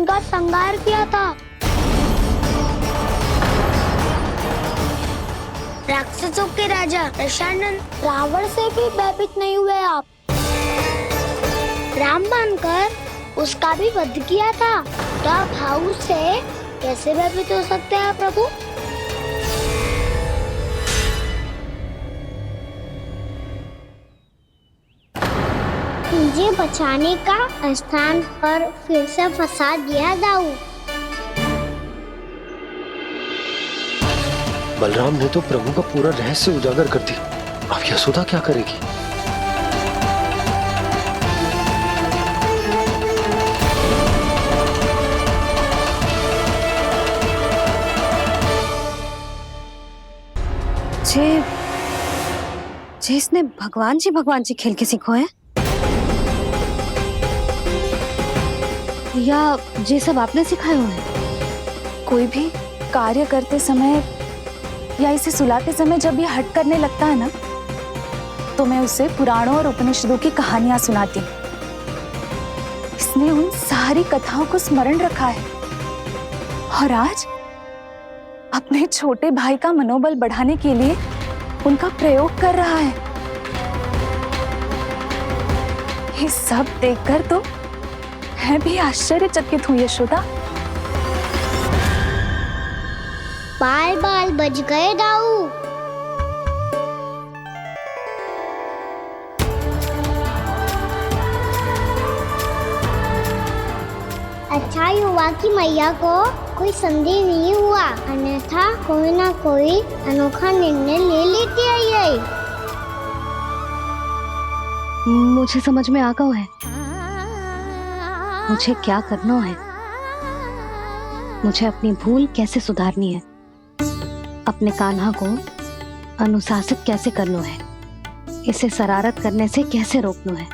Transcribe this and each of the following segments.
उनका संहार किया था। राक्षसों के राजा दशानन रावण से भी भयभीत नहीं हुए आप। राम बनकर उसका भी वध किया था, तो आप भाव से कैसे भयभीत हो सकते हैं प्रभु? मुझे बचाने का स्थान पर फिर से फंसा दिया दाऊ। बलराम ने तो प्रभु का पूरा रहस्य उजागर कर दिया। अब यशोदा क्या करेगी? जे इसने भगवान जी खेल के सीखो है, या ये सब आपने सिखाए हुए हैं? कोई भी कार्य करते समय या इसे सुलाते समय जब ये हट करने लगता है ना, तो मैं उसे पुराणों और उपनिषदों की कहानियां सुनाती हूँ। इसने उन सारी कथाओं को स्मरण रखा है और आज अपने छोटे भाई का मनोबल बढ़ाने के लिए उनका प्रयोग कर रहा है। ये सब देखकर तो मैं भी आश्चर्यचकित हूँ यशोदा। बाल बाल बज गए दाऊ। अच्छा ही हुआ कि मैया को कोई संदेह नहीं हुआ, अन्यथा कोई ना कोई अनोखा निर्णय ले लेती है ये। मुझे समझ में आ गया है मुझे क्या करना है। मुझे अपनी भूल कैसे सुधारनी है, अपने कान्हा को अनुशासित कैसे करना है, इसे शरारत करने से कैसे रोकना है,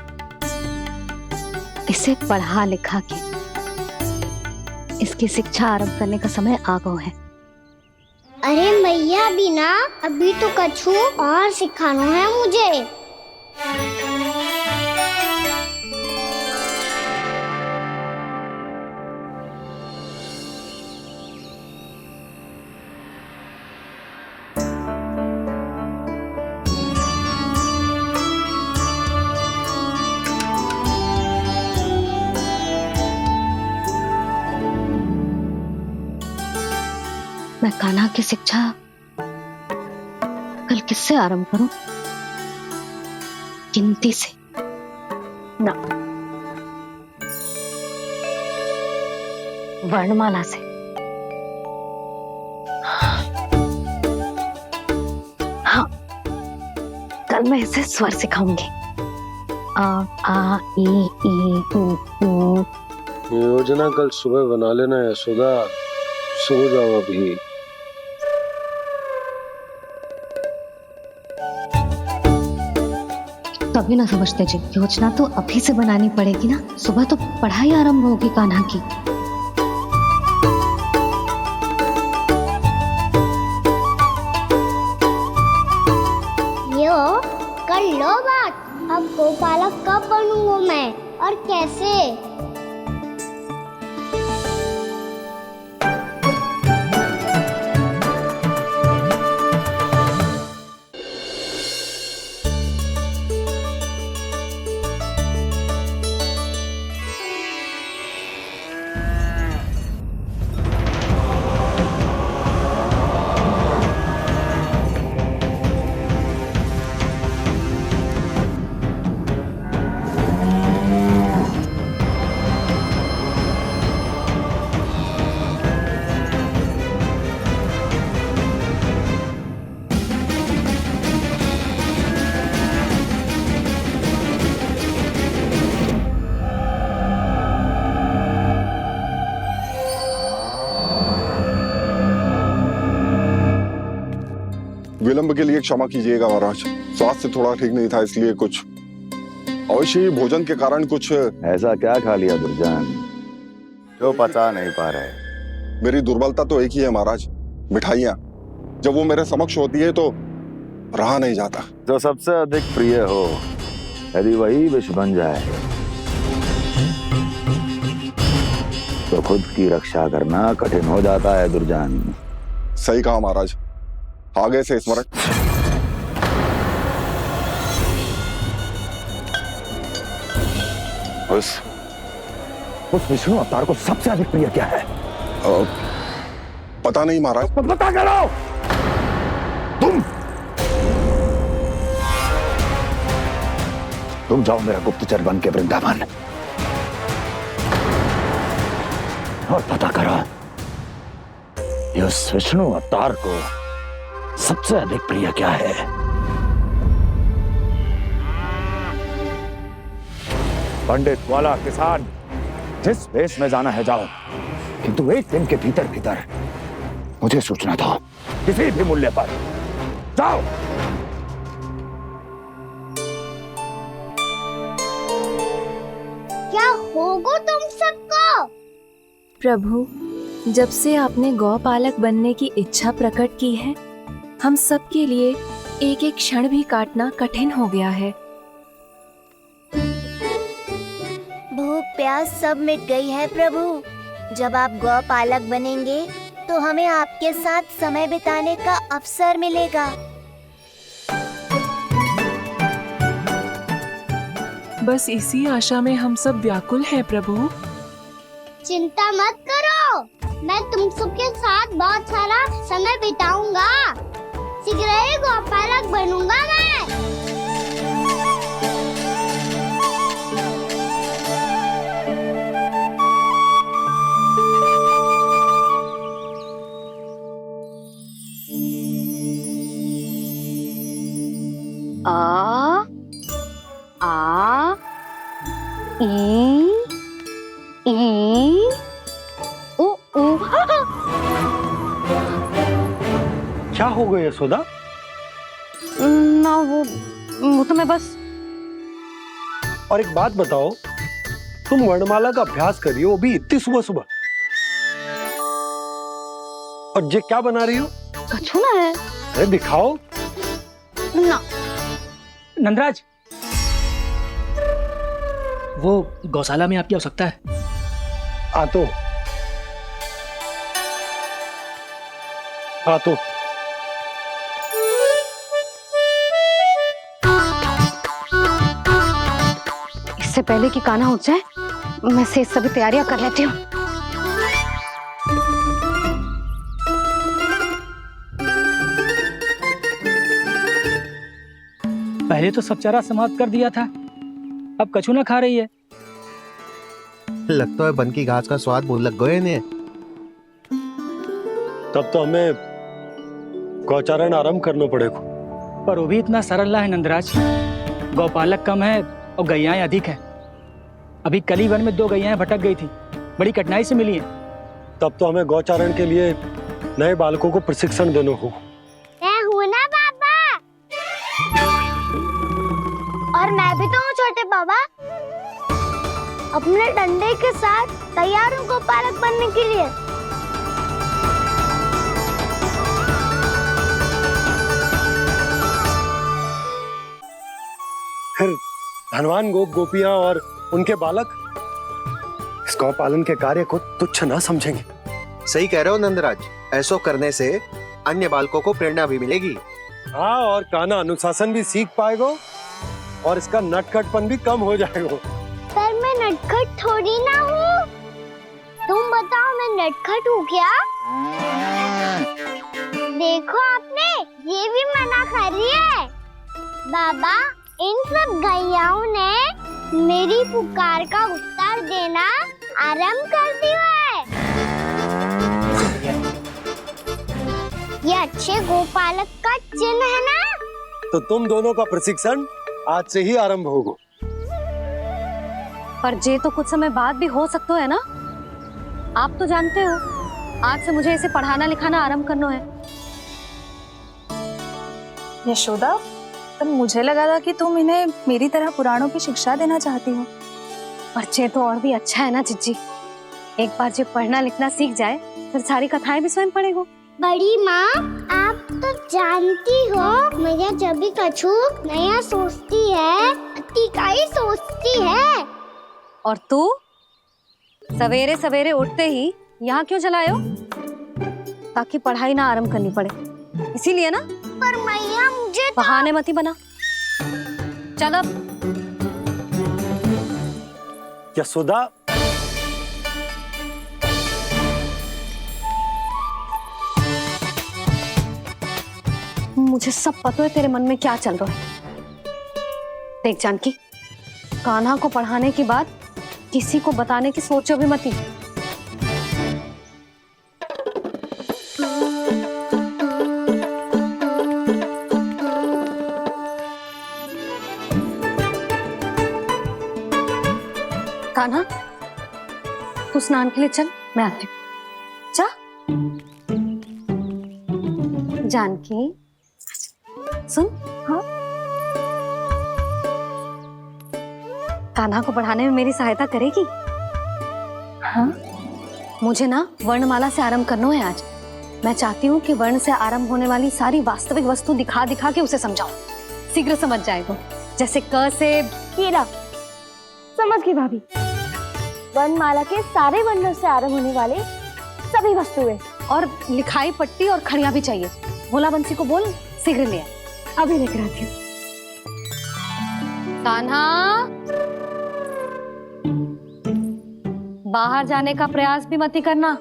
इसे पढ़ा लिखा के इसकी शिक्षा आरंभ करने का समय आ गया है। अरे मैया बिना अभी तो कछु और सिखाना है मुझे। मैं कान्हा की शिक्षा कल किससे आरंभ करूं? गिनती से ना, वर्णमाला से। हाँ, कल मैं इसे स्वर सिखाऊंगी। आ आ ई ई उ। योजना कल सुबह बना लेना यशोदा, सो जाओ अभी। कभी ना समझते जी, योजना तो अभी से बनानी पड़ेगी ना। सुबह तो पढ़ाई आरंभ होगी कान्हा की। यो कर लो बात। अब गोपालक कब बनूंगा मैं और कैसे? विलंब के लिए क्षमा कीजिएगा महाराज, स्वास्थ्य थोड़ा ठीक नहीं था, इसलिए कुछ अवश्य ही भोजन के कारण कुछ। ऐसा क्या खा लिया दुर्जन जो पता नहीं पा रहे? मेरी दुर्बलता तो एक ही है महाराज, मिठाइयाँ। जब वो मेरे समक्ष होती है तो रहा नहीं जाता। जो सबसे अधिक प्रिय हो, यदि वही विष बन जाए तो खुद की रक्षा करना कठिन हो जाता है दुर्जन। सही कहा महाराज, आगे से स्मरण। उस विष्णु अवतार को सबसे अधिक प्रिय क्या है? पता नहीं महाराज। तो बता करो तुम जाओ मेरा गुप्तचर बन के वृंदावन और पता करो ये उस विष्णु अवतार को सबसे अधिक प्रिय क्या है। पंडित वाला किसान जिस वेश में जाना है जाओ, किंतु एक दिन के भीतर भीतर मुझे सूचना दो, किसी भी मूल्य पर। जाओ। क्या होगा तुम सबको? प्रभु, जब से आपने गौपालक बनने की इच्छा प्रकट की है, हम सब के लिए एक एक क्षण भी काटना कठिन हो गया है। भूख प्यास सब मिट गई है प्रभु। जब आप गौपालक बनेंगे तो हमें आपके साथ समय बिताने का अवसर मिलेगा। बस इसी आशा में हम सब व्याकुल हैं प्रभु। चिंता मत करो, मैं तुम सबके साथ बहुत सारा समय बिताऊंगा। शीघ्र ही गौपालक बनूंगा मैं। आ आ ई उ उ। क्या हो गया यशोदा? ना वो तो मैं बस। और एक बात बताओ, तुम वर्णमाला का अभ्यास कर रही हो, वो भी इतनी सुबह सुबह, और ये क्या बना रही हो? कछुआ है। अरे दिखाओ ना। नंदराज, वो गौशाला में आपकी आवश्यकता है। आतो इससे पहले कि कान्हा उठ जाए, मैं से सभी तैयारियां कर लेती हूँ। पहले तो सब चारा समाप्त कर दिया था, अब कछू ना खा रही है। लगता है बन की घास का स्वाद भूल लग गए ने। तब तो हमें गौचारण आरंभ करना पड़ेगा। पर वो भी इतना सरल ना है नंदराज। गौपालक कम है और गैयाएं अधिक है। अभी कली वन में 2 गैयाएं भटक गई थी, बड़ी कठिनाई से मिली हैं। तब तो हमें गौचारण के लिए नए बालकों को प्रशिक्षण देना होगा। मैं हूँ ना बाबा, और मैं भी तो हूँ छोटे बाबा। अपने डंडे के साथ तैयार हूँ गौपालक बनने के लिए। फिर धनवान गोप गोपियां और उनके बालक इस गौ पालन के कार्य को तुच्छ ना समझेंगे। सही कह रहे हो नंदराज, ऐसा करने से अन्य बालकों को प्रेरणा भी मिलेगी। हाँ, और कान्हा अनुशासन भी सीख पाएगा और इसका नटखटपन भी कम हो जाएगा। पर मैं नटखट थोड़ी ना हूँ। तुम बताओ, मैं नटखट हूँ क्या? देखो आपने ये भी मना कर रही है। बाबा, इन सब गैयाओं ने मेरी पुकार का उत्तर देना आरंभ कर दिया है। ये अच्छे गोपालक का चिन्ह है ना? तो तुम दोनों का प्रशिक्षण आज से ही आरंभ होगा। पर जे तो कुछ समय बाद भी हो सकता है ना। आप तो जानते हो, आज से मुझे इसे पढ़ाना लिखाना आरंभ करना है। यशोदा, तब मुझे लगा था कि तुम इन्हें मेरी तरह पुराणों की शिक्षा देना चाहती हो। पर जे तो और भी अच्छा है ना जिज्जी। एक बार जब पढ़ना लिखना सीख जाए, फिर सारी कथाएं भी स्वयं पढ़ेगा। बड़ी माँ, आप तो जानती हो, मैया जब भी कछु नया सोचती है, अतिकाई सोचती है। और तू सवेरे सवेरे उठते ही यहाँ क्यों चलाए हो? ताकि पढ़ाई ना आरंभ करनी पड़े, इसीलिए ना? पर मैया मुझे बहाने मत ही बना। चल अब। यशोदा, मुझे सब पता है तेरे मन में क्या चल रहा है। देख जानकी, कान्हा को पढ़ाने की बात किसी को बताने की सोचो भी मत ही। कान्हा, तू स्नान के लिए चल, मैं आती हूँ। जा। जानकी सुन। हाँ, कान्हा को पढ़ाने में मेरी सहायता करेगी? हाँ, मुझे ना वर्णमाला से आरंभ करना है आज। मैं चाहती हूँ कि वर्ण से आरंभ होने वाली सारी वास्तविक वस्तु दिखा दिखा के उसे समझाऊं। शीघ्र समझ जाएगा। जैसे क से हीरा। समझ गई भाभी। वर्णमाला के सारे वर्णों से आरंभ होने वाले सभी वस्तुएं, और लिखाई पट्टी और खड़िया भी चाहिए। भोला बंसी को बोल शीघ्र ले आए। अभी लेकर आती हूँ। कान्हा, बाहर जाने का प्रयास भी मत ही करना।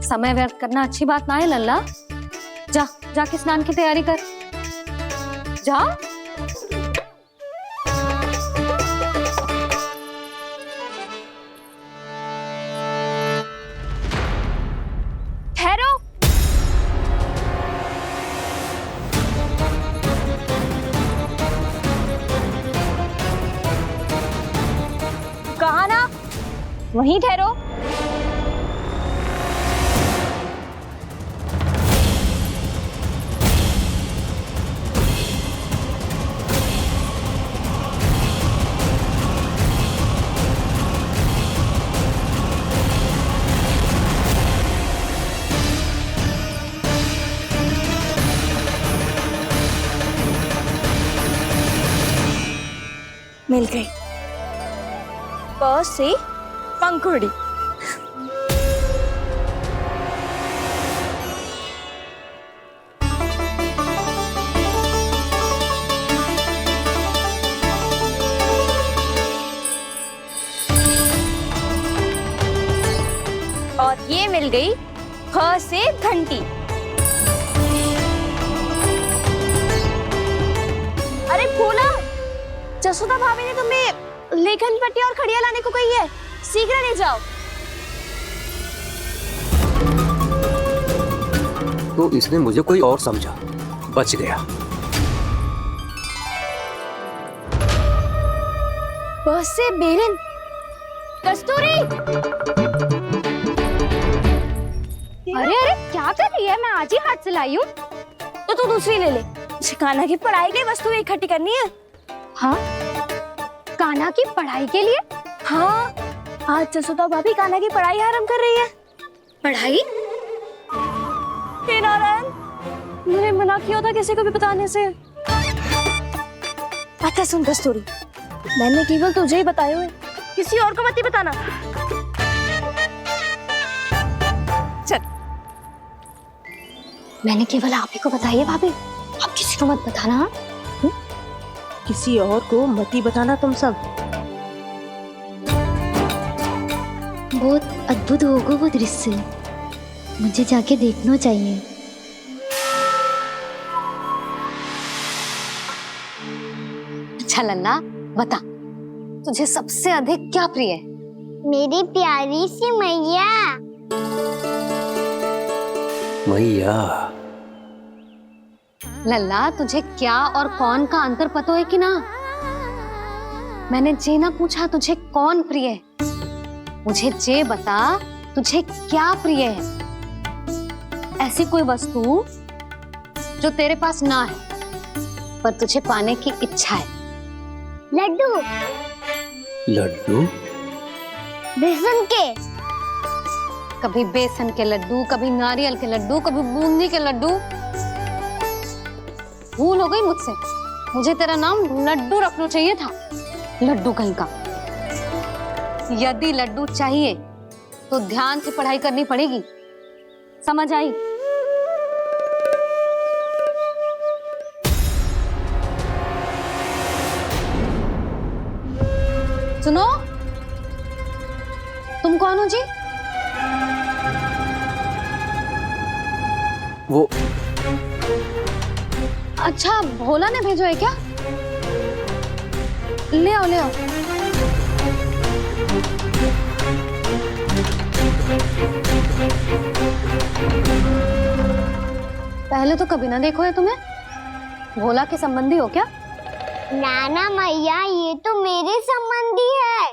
समय व्यर्थ करना अच्छी बात ना है लल्ला। जा, जाके स्नान की तैयारी कर। जा। ठहरो। कहा ना, वहीं ठहरो। मिल गई। प से पंखुड़ी। और ये मिल गई ख से घंटी। अरे भोला, जसोदा भाभी ने तुम्हें लेखन पट्टी और खड़िया लाने को कही है, शीघ्र ले जाओ। तो इसने मुझे कोई और समझा, बच गया। बस से बेलन। कस्तूरी। अरे अरे क्या कर रही है? मैं आज ही हाथ से लाई हूँ। तो तू दूसरी ले ले। कान्हा की पढ़ाई की वस्तु इकट्ठी करनी है। हाँ, कान्हा की पढ़ाई के लिए? हाँ, आज जसोदा भाभी कान्हा की पढ़ाई आरंभ कर रही है। पढ़ाई? हे नारायण, मैंने मना किया था किसी को भी बताने से। अच्छा सुन कस्तूरी, मैंने केवल तुझे ही बताए हुए, किसी और को मत ही बताना। चल। मैंने केवल आप ही को बताई है भाभी, आप किसी को मत बताना। किसी और को मत ही बताना तुम सब। बहुत अद्भुत होगा वो दृश्य, मुझे जाके देखना चाहिए। अच्छा लल्ला, बता तुझे सबसे अधिक क्या प्रिय है? मेरी प्यारी सी मैया। मैया। लल्ला, तुझे क्या और कौन का अंतर पता है कि ना? मैंने जे ना पूछा तुझे कौन प्रिय है, मुझे जे बता तुझे क्या प्रिय है। ऐसी कोई वस्तु जो तेरे पास ना है पर तुझे पाने की इच्छा है। लड्डू। लड्डू? बेसन के। कभी बेसन के लड्डू, कभी नारियल के लड्डू, कभी बूंदी के लड्डू। भूल हो गई मुझसे, मुझे तेरा नाम लड्डू रखना चाहिए था। लड्डू कहीं का। यदि लड्डू चाहिए तो ध्यान से पढ़ाई करनी पड़ेगी, समझ आई? सुनो, तुम कौन हो जी? वो अच्छा, भोला ने भेजो है क्या? ले आओ ले आओ। पहले तो कभी ना देखो है तुम्हें। भोला के संबंधी हो क्या? नाना मैया, ये तो मेरे संबंधी है।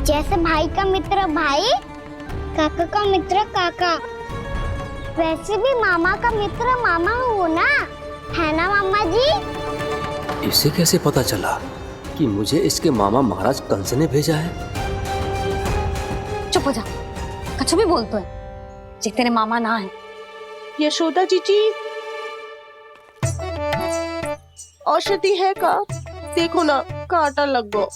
जैसे भाई का मित्र भाई, काका का मित्र काका, वैसे भी मामा का मित्र मामा हो ना, है ना मामा जी? इसे कैसे पता चला कि मुझे इसके मामा महाराज कंस ने भेजा है? चुप हो जा, कछु भी बोलते है जे तेरे मामा ना है। यशोदा जीजी, औषधि है का? देखो ना, कांटा लग गो।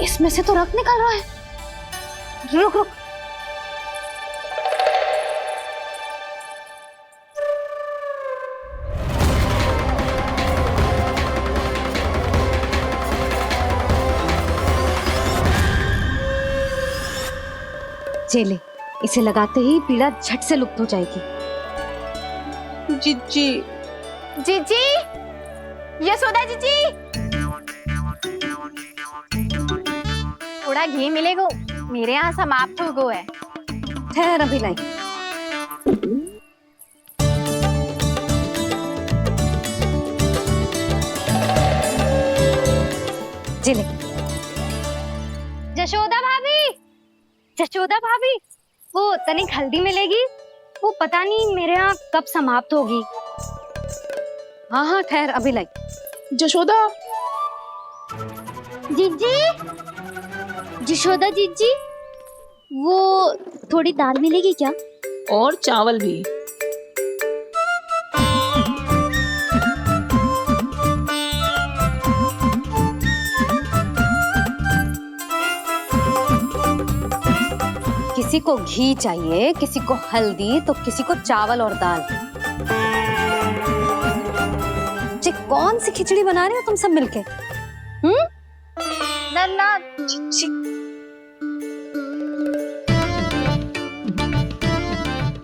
इसमें से तो रक्त निकल रहा है। रुक रुक, चले, इसे लगाते ही पीड़ा झट से लुप्त हो जाएगी। जीजी, जीजी, यशोदा जीजी, थोड़ा घी मिलेगा? मेरे यहाँ समाप्त हो गया है। ठहर, अभी लाई। जिले। जशोदा भाभी, जशोदा भाभी, वो तनिक हल्दी मिलेगी? वो पता नहीं मेरे यहाँ कब समाप्त होगी। हाँ हाँ ठहर, अभी लाई। जशोदा, जीजी, जशोदा जीजी, वो थोड़ी दाल मिलेगी क्या? और चावल भी। किसी को घी चाहिए, किसी को हल्दी, तो किसी को चावल और दाल। जी, कौन सी खिचड़ी बना रहे हो तुम सब मिलके? नन्ना,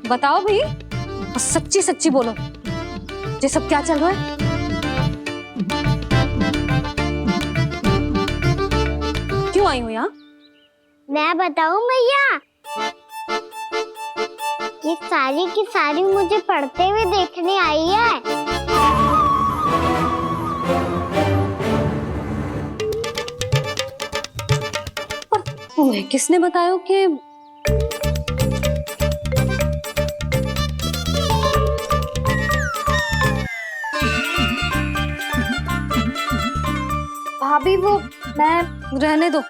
बताओ भाई, और सच्ची सच्ची बोलो, ये सब क्या चल रहा है? क्यों आई हो यहाँ? मैं बताऊं भैया, ये सारी की सारी मुझे पढ़ते हुए देखने आई है। पर तुम्हें किसने बताया कि भाभी? वो मैं रहने दो,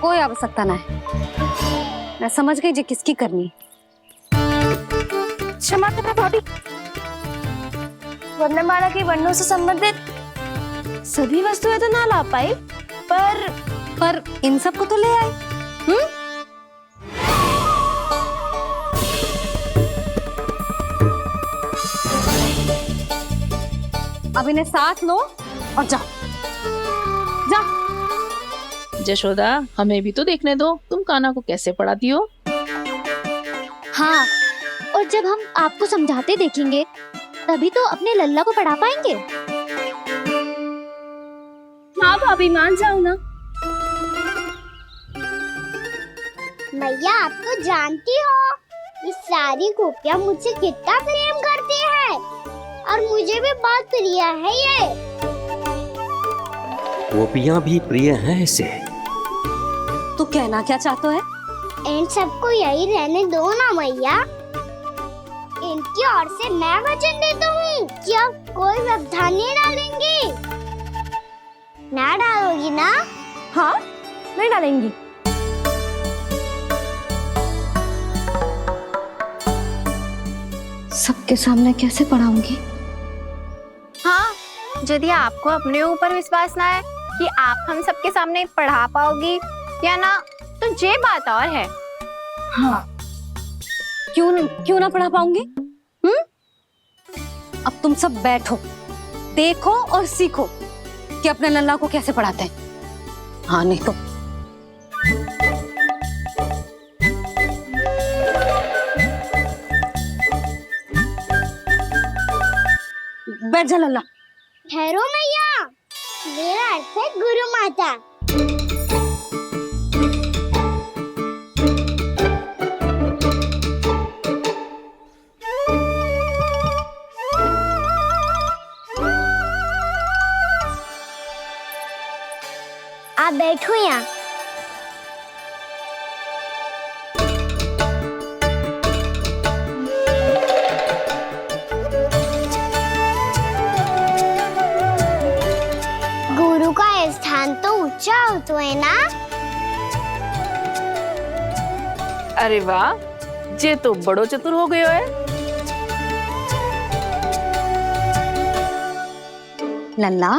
कोई आवश्यकता ना है। मैं समझ गई जी किसकी करनी। क्षमा करना भाभी, वर्णमाला के वर्णों से संबंधित सभी वस्तुएं तो ना ला पाई, पर इन सब को तो ले आए। अब इन्हें साथ लो और जाओ। जा। जशोदा, हमें भी तो देखने दो, तुम कान्हा को कैसे पढ़ाती हो। हाँ, और जब हम आपको समझाते देखेंगे तभी तो अपने लल्ला को पढ़ा पाएंगे। हाँ भाभी, मान जाओ ना। मैया, आप तो जानती हो ये सारी गोपियां मुझसे कितना प्रेम करती है, और मुझे भी बहुत प्रिय है ये। गोपियां भी प्रिय हैं इसे। तू कहना क्या चाहता है? इन सबको यही रहने दो ना मैया। इनकी ओर से मैं वचन देता हूँ कि अब कोई व्यवधान नहीं डालेंगी। ना डालोगी ना? हाँ, नहीं डालेंगी। सबके सामने कैसे पढ़ाऊंगी? हाँ, यदि आपको अपने ऊपर विश्वास ना है कि आप हम सबके सामने पढ़ा पाओगी या ना, तो ये बात और है। हाँ, क्यों ना पढ़ा पाऊंगी? अब तुम सब बैठो, देखो और सीखो कि अपने लल्ला को कैसे पढ़ाते हैं। हाँ नहीं तो बैठ जा लल्ला। ठहरो मैया, मेरा अर्थ है गुरु माता। आप बैठो यहाँ। गुरु का स्थान तो ऊंचा होता है ना? अरे वाह, जे तो बड़ो चतुर हो गयो है। लल्ला,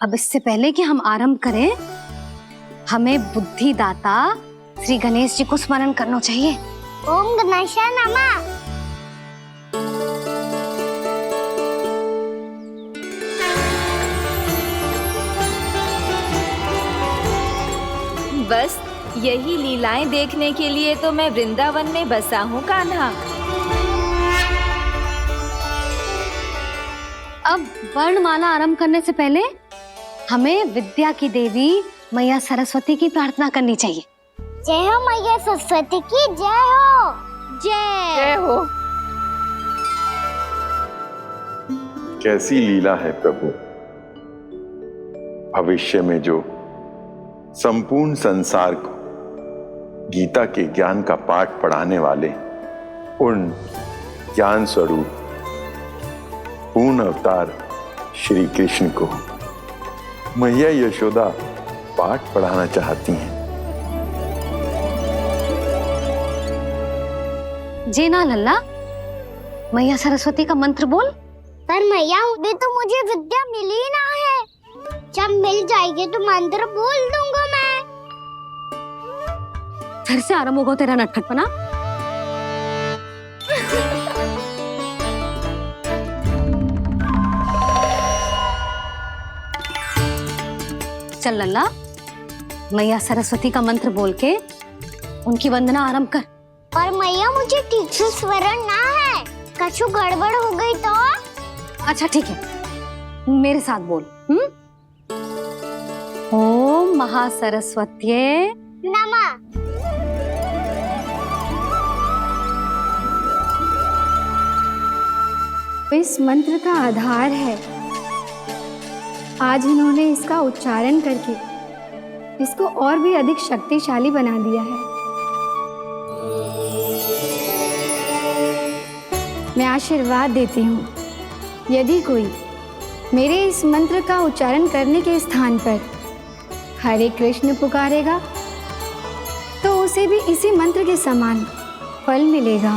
अब इससे पहले कि हम आरंभ करें, हमें बुद्धिदाता श्री गणेश जी को स्मरण करना चाहिए। ओम गणेशाय नमः। बस यही लीलाएं देखने के लिए तो मैं वृंदावन में बसा हूँ कान्हा। अब वर्णमाला आरंभ करने से पहले हमें विद्या की देवी मैया सरस्वती की प्रार्थना करनी चाहिए। जय हो मैया सरस्वती की जय हो। जय हो। कैसी लीला है प्रभु, भविष्य में जो संपूर्ण संसार को गीता के ज्ञान का पाठ पढ़ाने वाले उन ज्ञान स्वरूप पूर्ण अवतार श्री कृष्ण को मैया यशोदा पाठ पढ़ाना चाहती हैं। जी ना लल्ला, मैया सरस्वती का मंत्र बोल। पर मैया अभी तो मुझे विद्या मिली ना है, जब मिल जाएगी तो मंत्र बोल दूंगा मैं। फिर से आरंभ होगा तेरा नटखटपना। चल लल्ला, मैया सरस्वती का मंत्र बोल के उनकी वंदना आरंभ कर। पर मैया मुझे ठीक से स्मरण ना है, कछु गड़बड़ हो गई तो? अच्छा ठीक है, मेरे साथ बोल। ओम महासरस्वत्ये नमः। इस मंत्र का आधार है। आज इन्होंने इसका उच्चारण करके इसको और भी अधिक शक्तिशाली बना दिया है। मैं आशीर्वाद देती हूँ, यदि कोई मेरे इस मंत्र का उच्चारण करने के स्थान पर हरे कृष्ण पुकारेगा तो उसे भी इसी मंत्र के समान फल मिलेगा।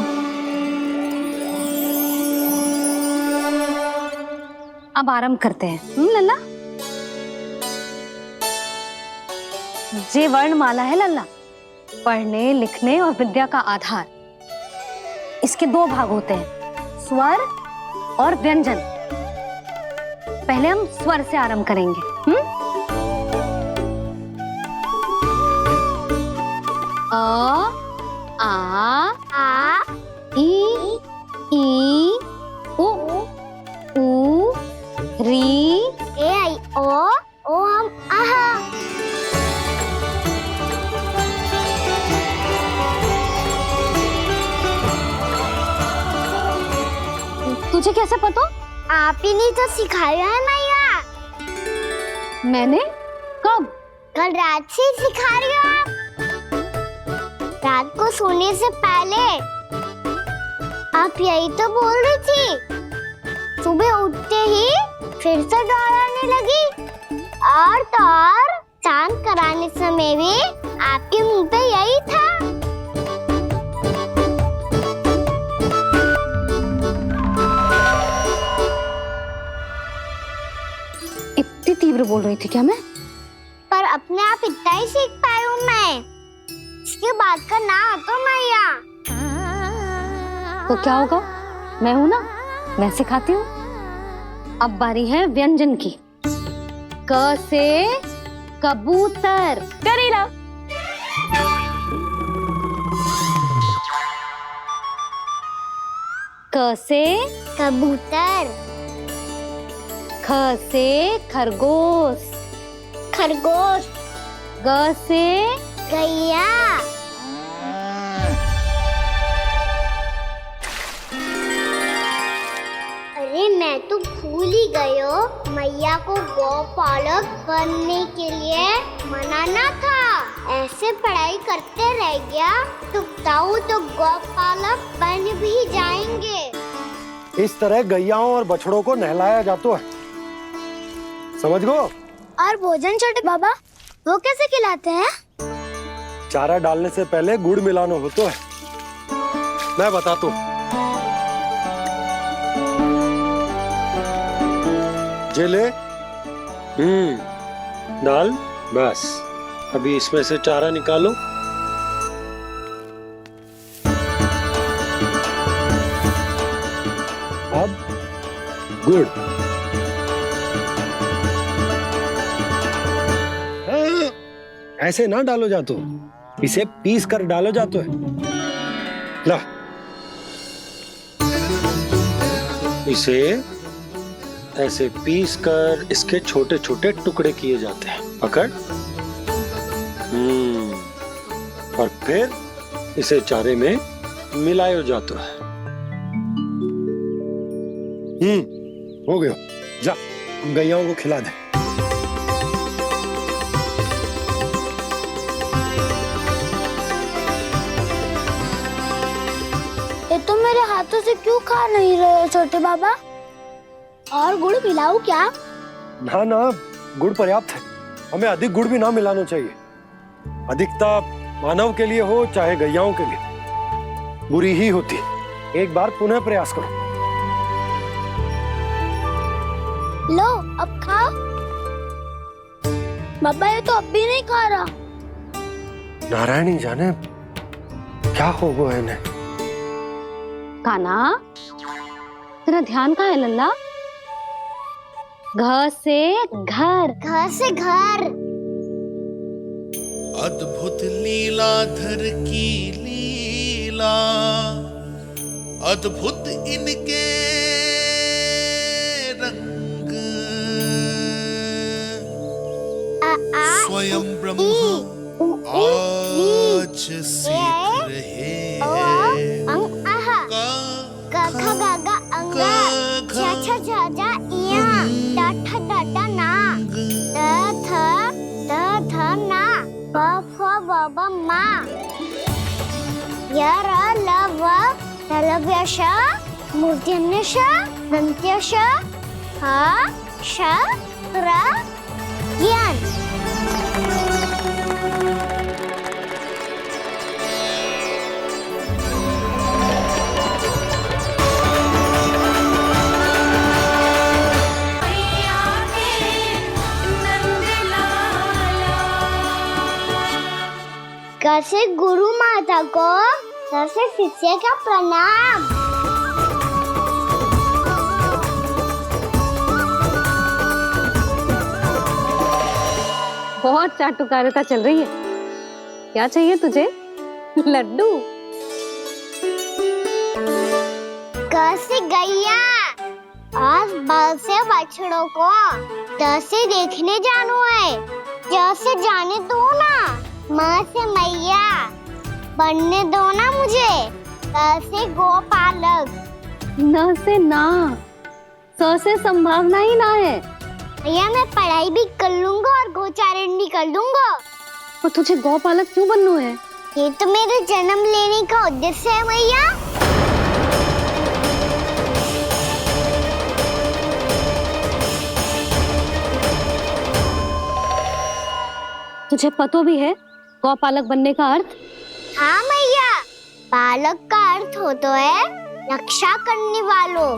अब आरंभ करते हैं। लल्ला, जे वर्णमाला है लल्ला, पढ़ने लिखने और विद्या का आधार। इसके दो भाग होते हैं, स्वर और व्यंजन। पहले हम स्वर से आरंभ करेंगे। अ, आ, ई, उ, री, ए आई ओ हम आहा। तुझे कैसे पता? आप ही ने तो सिखाया है मैया। मैंने? कब? कल रात से सिखा रही हो आप। रात को सोने से पहले आप यही तो बोल रही थी। सुबह उठते ही फिर से डराने लगी, और तो और स्नान कराने समय भी आपके मुंह पे यही था। तीव्र बोल रही थी क्या मैं? पर अपने आप इतना ही सीख पाई हूँ मैं। इसके बाद का ना तो मैया। तो क्या होगा, मैं हूं ना, मैं सिखाती हूँ। अब बारी है व्यंजन की। क से कबूतर। करेला। क से कबूतर। ख से खरगोश। खरगोश। ग से गैया। अरे मैं तो भूल ही गई हूँ, मैया को गौपालक बनने के लिए मनाना था। ऐसे पढ़ाई करते रह गया तो ताऊ तो गौपालक बन भी जाएंगे। इस तरह गैयाओं और बछड़ों को नहलाया जाता है, समझ गो। और भोजन छोटे बाबा वो कैसे खिलाते हैं? चारा डालने से पहले गुड़ मिलाना होता है, मैं बताता हूँ। जेले डाल, बस अभी इसमें से चारा निकालो। अब गुड़। ऐसे ना डालो जातो, इसे पीस कर डालो जातो है। ला, इसे ऐसे पीस कर इसके छोटे छोटे टुकड़े किए जाते हैं। पकड़। और फिर इसे चारे में मिलाया जाता है। हो गया, जा गैयाओं को खिला दे। ये तो मेरे हाथों से क्यों खा नहीं रहे हो छोटे बाबा? और गुड़ मिलाऊं क्या? ना ना, गुड़ पर्याप्त है। हमें अधिक गुड़ भी ना मिलाना चाहिए। अधिकता मानव के लिए हो चाहे गैयाओं के लिए बुरी ही होती। एक बार पुनः प्रयास करो। लो अब खाओ। बाबा ये तो अब भी नहीं खा रहा। नारायणी जाने क्या हो गया इन्हें। काना, तेरा ध्यान कहाँ है लल्ला? घ से घर। घर से घर। अद्भुत लीलाधर की लीला, अद्भुत इनके रंग, स्वयं ब्रह्मा आज सीख रहे हैं। गा गा गा अंगा, छा छा छा जा इया, डा ठा डा डा ना, द थ ना, प फ ब ब मा, य र ल व ललव्य श, मूर्धन्य श, दन्त्य श, ह श र ज्ञान। कैसे गुरु माता को, कैसे शिष्य का प्रणाम। बहुत चाटुकारिता चल रही है। क्या चाहिए तुझे? लड्डू। कैसे गैया आज बाल से बछड़ों को कैसे देखने जानो है। जैसे जाने दो ना, माँ से मैया बनने दो ना मुझे। कैसे गोपालक। न से ना, स से संभावना ही ना है। भैया मैं पढ़ाई भी कर लूंगा और गोचारण भी कर दूंगा। तो तुझे गौपालक क्यों बनना है? ये तो मेरे जन्म लेने का उद्देश्य है भैया। तुझे पता भी है गौपालक बनने का अर्थ? हाँ मैया, पालक का अर्थ होता है रक्षा करने वालों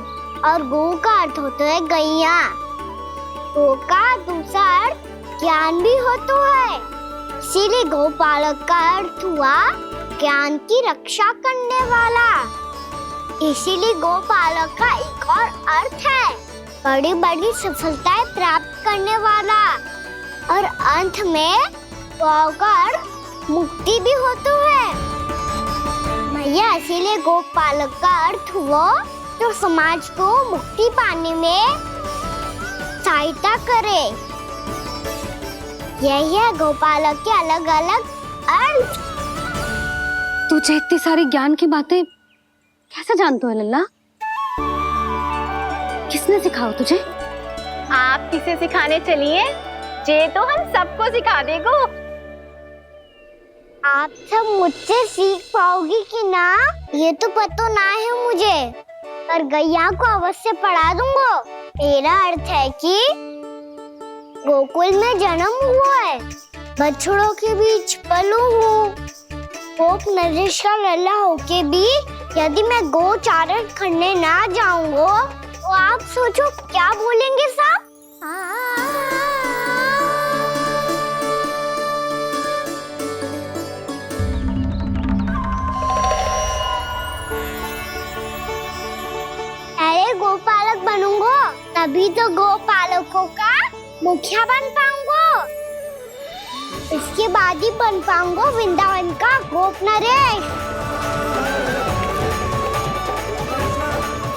और गौ का अर्थ होता है गैया। गो का दूसरा अर्थ ज्ञान भी होता है, इसीलिए गोपालक का अर्थ हुआ ज्ञान की रक्षा करने वाला। इसीलिए गोपालक का एक और अर्थ है बड़ी बड़ी सफलताएं प्राप्त करने वाला, और अंत में गौ का अर्थ मुक्ति भी होता है। मैया इसीलिए गोपालक का अर्थ हुआ जो समाज को मुक्ति पाने में सहायता करे। यही है गोपालक के अलग अलग अर्थ। तुझे इतनी सारी ज्ञान की बातें कैसे जानते हो लल्ला? किसने सिखाओ तुझे? आप किसे सिखाने चलिए, जे तो हम सबको सिखा देगो। आप सब मुझसे सीख पाओगी कि ना ये तो पता ना है मुझे, पर गैया को अवश्य पढ़ा दूंगा। मेरा अर्थ है कि गोकुल में जन्म हुआ है, बछड़ों के बीच पलू हूँ, गोप नरेश का लल्ला होके भी यदि मैं गो चारण करने ना जाऊंगा तो आप सोचो क्या बोलेंगे सब? अरे गोपालक बनूंगा तभी तो गोपालकों का मुखिया बन पाऊंगा, इसके बाद ही बन पाऊंगा वृंदावन का गोप नरेश।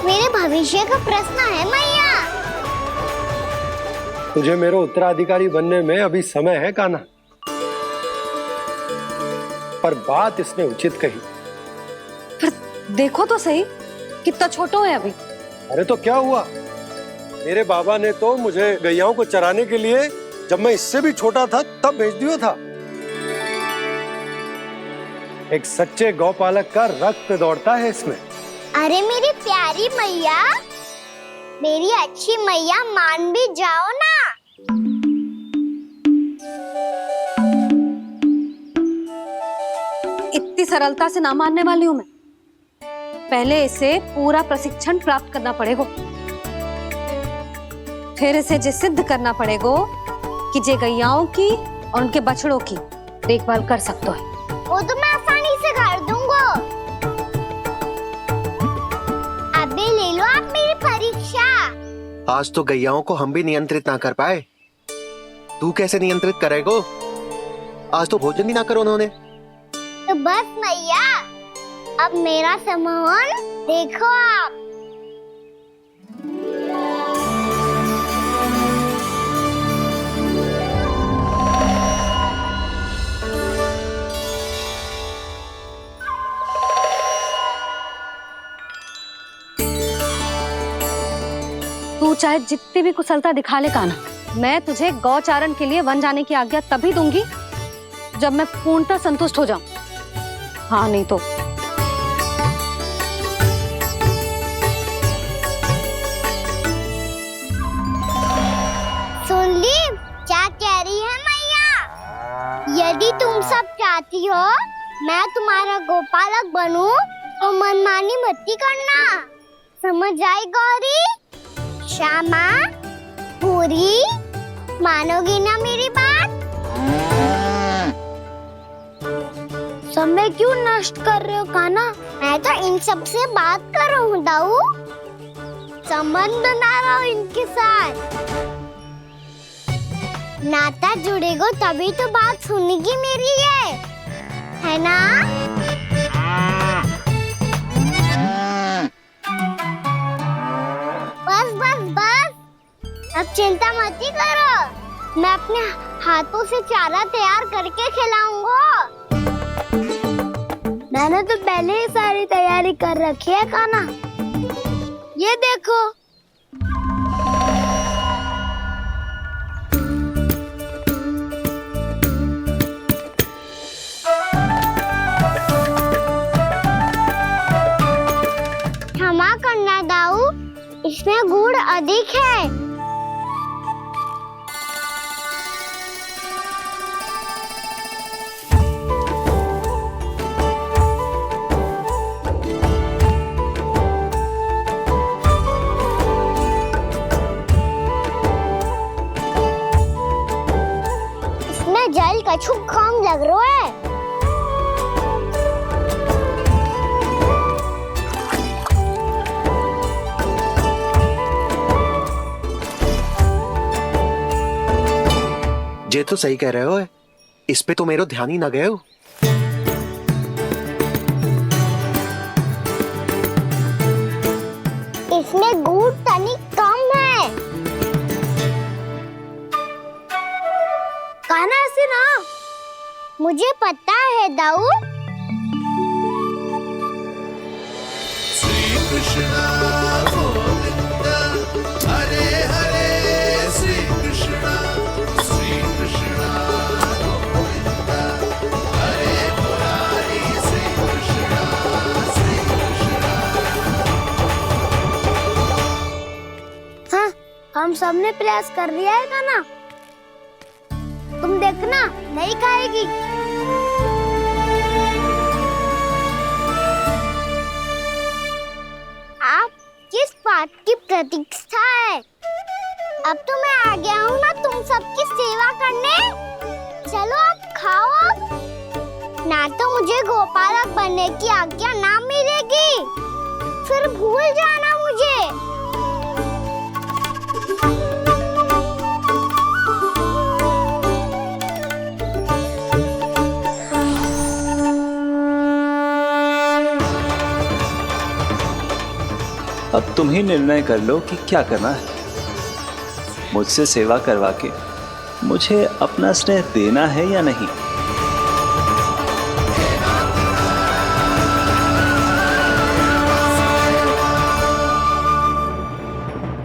मेरे भविष्य का प्रश्न है मैया। तुझे मेरे उत्तराधिकारी बनने में अभी समय है कान्हा, पर बात इसने उचित कही। पर देखो तो सही कितना छोटो है अभी। अरे तो क्या हुआ, मेरे बाबा ने तो मुझे गैयाओं को चराने के लिए जब मैं इससे भी छोटा था तब भेज दिया था। एक सच्चे गौपालक का रक्त दौड़ता है इसमें। अरे मेरी प्यारी मैया, मेरी अच्छी मैया, मान भी जाओ ना। इतनी सरलता से ना मानने वाली हूं मैं। पहले इसे पूरा प्रशिक्षण प्राप्त करना पड़ेगा, फिर इसे ये सिद्ध करना पड़ेगा कि जे गैयाओं की और उनके बछड़ों की देखभाल कर सकते है। वो तो मैं आसानी से कर दूंगा। अबे ले लो आप मेरी परीक्षा। आज तो गैयाओं को हम भी नियंत्रित ना कर पाए, तू कैसे नियंत्रित करेगो? आज तो भोजन ही ना करो उन्होंने। तो बस मैया, अब मेरा सम्मान देखो आप। तू चाहे जितनी भी कुशलता दिखा ले कान्हा, मैं तुझे गौचारण के लिए वन जाने की आज्ञा तभी दूंगी जब मैं पूर्णतः संतुष्ट हो जाऊं। हाँ नहीं तो सुन ली क्या कह रही है मैया? यदि तुम सब चाहती हो मैं तुम्हारा गोपालक बनूं तो मनमानी मत करना, समझ आई गौरी? श्यामा, पूरी, मानोगी ना मेरी बात? समय क्यों नष्ट कर रहे हो कान्हा? मैं तो इन सब से बात कर रहा हूँ दाऊ, संबंध बना रहा हूँ इनके साथ। नाता जुड़ेगा तभी तो बात सुनेगी मेरी है ना? बस बस बस, अब चिंता मत ही करो, मैं अपने हाथों से चारा तैयार करके खिलाऊंगा। मैंने तो पहले ही सारी तैयारी कर रखी है कान्हा, ये देखो। क्षमा करना दाऊ, इसमें गुड़ अधिक है। जल कछु कम लग रहा है। जे तो सही कह रहे हो, इस पे तो मेरो ध्यान ही ना गए हो। इसमें गुड़ तनिक कम है। कहना ऐसे ना, मुझे पता है दाऊ। श्री कृष्ण गोविंद हरे हरे, श्री कृष्ण गोविंद हरे मुरारी, श्री कृष्ण। हाँ, हम सबने प्रयास कर दिया है खाना। तुम देखना नहीं खाएगी। आप किस बात की प्रतीक्षा है? अब तो मैं आ गया हूँ ना तुम सबकी सेवा करने। चलो आप खाओ अब। ना तो मुझे गोपालक बनने की आज्ञा ना मिलेगी, फिर भूल जाना मुझे। अब तुम ही निर्णय कर लो कि क्या करना है। मुझसे सेवा करवा के मुझे अपना स्नेह देना है या नहीं।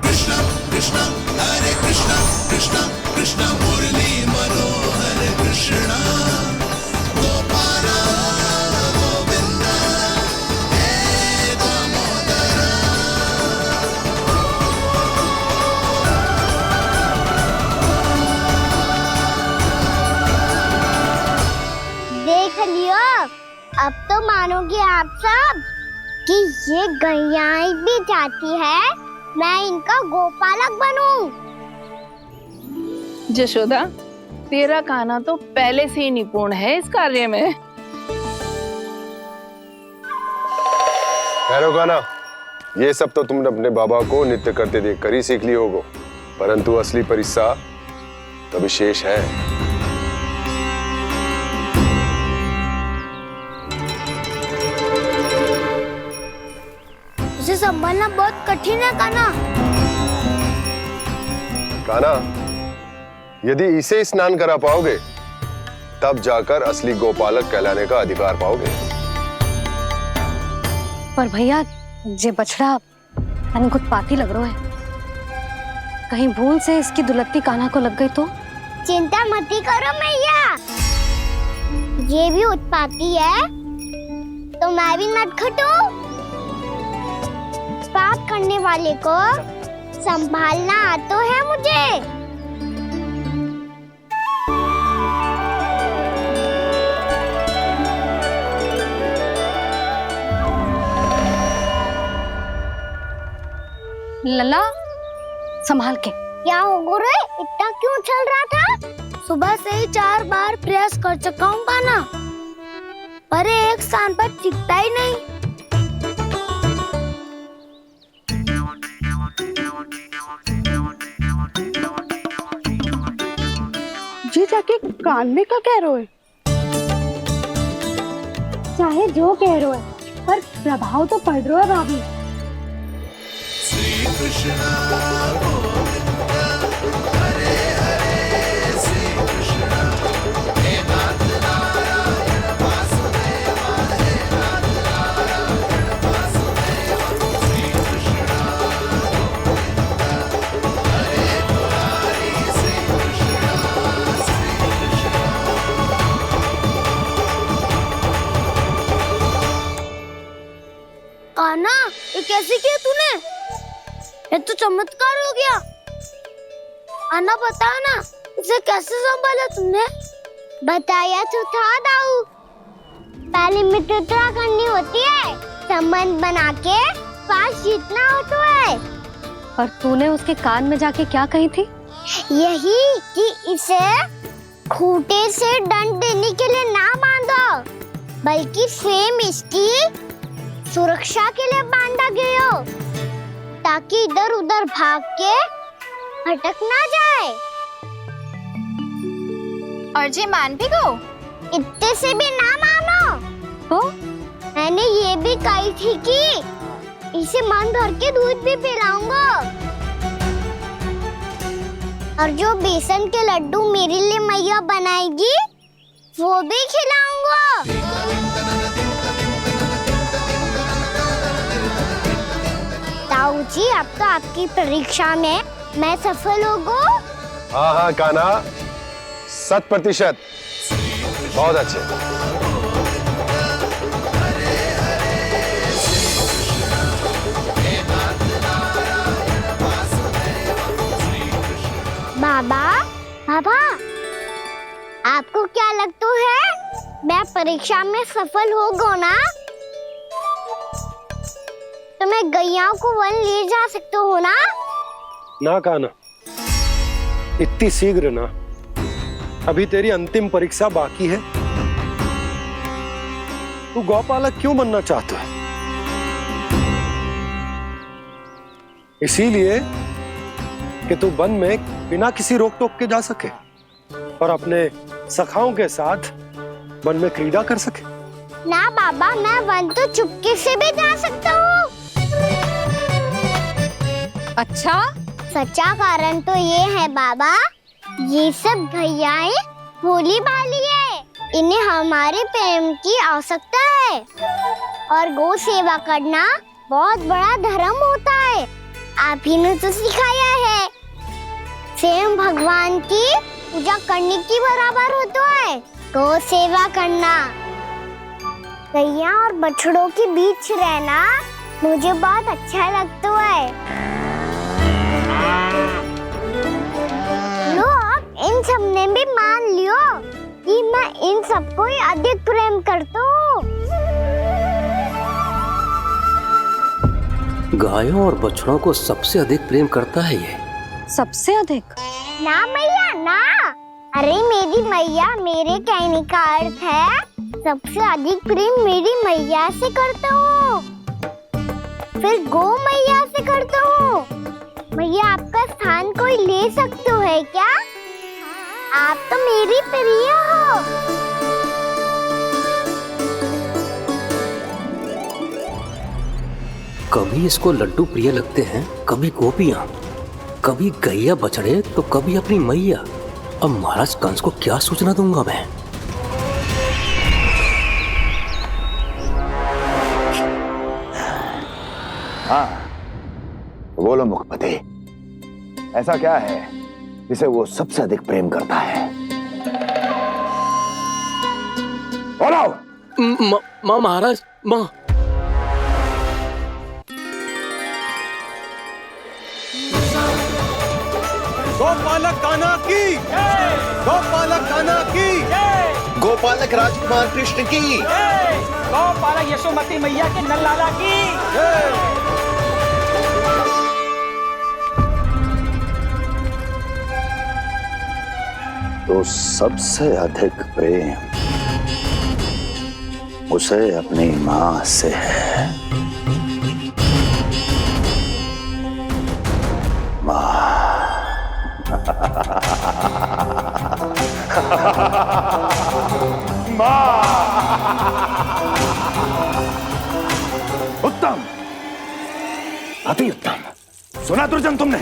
कृष्ण कृष्ण हरे कृष्ण, कृष्ण कृष्ण मुरली मनोहर कृष्ण, गोपाल गोविंद हे दामोदर। देख लियो, अब तो मानोगे आप सब कि ये गैयाएं भी चाहती है मैं इनका गोपालक बनूं। जशोदा, तेरा कान्हा तो पहले से ही निपुण है इस कार्य में। ठहरो कान्हा, ये सब तो तुमने अपने बाबा को नृत्य करते देख कर ही सीख ली होगो, परंतु असली परिश्रम तो विशेष है। उसे संभालना बहुत कठिन है कान्हा। कान्हा, यदि इसे स्नान करा पाओगे तब जाकर असली गोपालक कहलाने का अधिकार पाओगे। पर भैया, जे बछड़ा तनिक उत्पाती लग रहा है। कहीं भूल से इसकी दुलत्ती कान्हा को लग गई तो? चिंता मती करो मैया, ये भी उत्पाती है तो मैं भी नटखट हूँ। पाप करने वाले को संभालना आता है मुझे। लला, संभाल के। क्या हो गुरु, इतना क्यों चल रहा था? सुबह से ही 4 बार प्रयास कर चुका हूँ कान्हा, पर एक स्थान पर टिकता ही नहीं। जी जाके कान में क्या कह रहे हो? चाहे जो कह रहे हो, पर प्रभाव तो पड़ रहा है भाभी। श्री कृष्ण गोविंद हरे हरे, श्री कृष्ण हे नाथ नारायण वासुदेव, हे नाथ नारायण वासुदेव, श्री कृष्ण गोविंद हरे मुरारी, श्री कृष्ण कान्हा, ये कैसे किया तूने? ये तो चमत्कार हो गया। अन्ना बता ना, इसे कैसे संभाला तुमने? बताया तो था दाऊ, पहले मित्रता करनी होती है, संबंध बना के पास जीतना होता है। और तूने उसके कान में जाके क्या कही थी? यही कि इसे खूंटे से डंड देने के लिए ना बांधो, बल्कि सेम इसकी सुरक्षा के लिए बांधा गया हो, ताकि इधर उधर भाग के भटक ना जाए। और जी मान भी गो? इतने से भी ना मानो। तो मैंने ये भी कही थी कि इसे मन भर के दूध भी पिलाऊंगा, और जो बेसन के लड्डू मेरे लिए मैया बनाएगी वो भी खिलाऊंगा। ताऊ जी, अब तो आपकी परीक्षा में मैं सफल होगा। हाँ हाँ कान्हा, 100%। बहुत अच्छे। बाबा, बाबा, आपको क्या लगता है मैं परीक्षा में सफल होगा ना? तो मैं गैया को वन ले जा सकता हूँ ना? ना कान्हा, इतनी शीघ्र ना। अभी तेरी अंतिम परीक्षा बाकी है। तू गौपालक क्यों बनना चाहता है? इसीलिए कि तू वन में बिना किसी रोक टोक के जा सके और अपने सखाओं के साथ वन में क्रीड़ा कर सके। ना बाबा, मैं वन तो चुपके से भी जा सकता हूँ। अच्छा? सच्चा कारण तो ये है बाबा, ये सब गैयाएं भोली भाली है, इन्हें हमारे प्रेम की आवश्यकता है, और गौ सेवा करना बहुत बड़ा धर्म होता है। आप ही ने तो सिखाया है, स्वयं भगवान की पूजा करने की बराबर होता है गौ सेवा करना। गैया और बछड़ों के बीच रहना मुझे बहुत अच्छा लगता है। लो, अब इन सब ने भी मान लियो कि मैं इन सबको ही अधिक प्रेम करता हूँ। गायों और बछड़ों को सबसे अधिक प्रेम करता है ये। सबसे अधिक? ना मैया ना, अरे मेरी मैया, मेरे कहने का अर्थ है सबसे अधिक प्रेम मेरी मैया से करता हूँ, फिर गौ मैया से करता हूँ। मैया, आपका स्थान कोई ले सकते है क्या? आप तो मेरी प्रिय हो। कभी इसको लड्डू प्रिय लगते हैं, कभी गोपियां, कभी गैया बछड़े, तो कभी अपनी मैया। अब महाराज कंस को क्या सूचना दूंगा मैं? हाँ, बोलो मुखपति, ऐसा क्या है जिसे वो सबसे अधिक प्रेम करता है? बोलो। माँ महाराज, माँ। गोपालक कान्हा की, गोपालक कान्हा की, गोपालक राजकुमार कृष्ण की, गोपालक यशोमती मैया के नल्लाला की। तो सबसे अधिक प्रेम उसे अपनी मां से है। मां। उत्तम, अति उत्तम। सुना दुर्जन तुमने?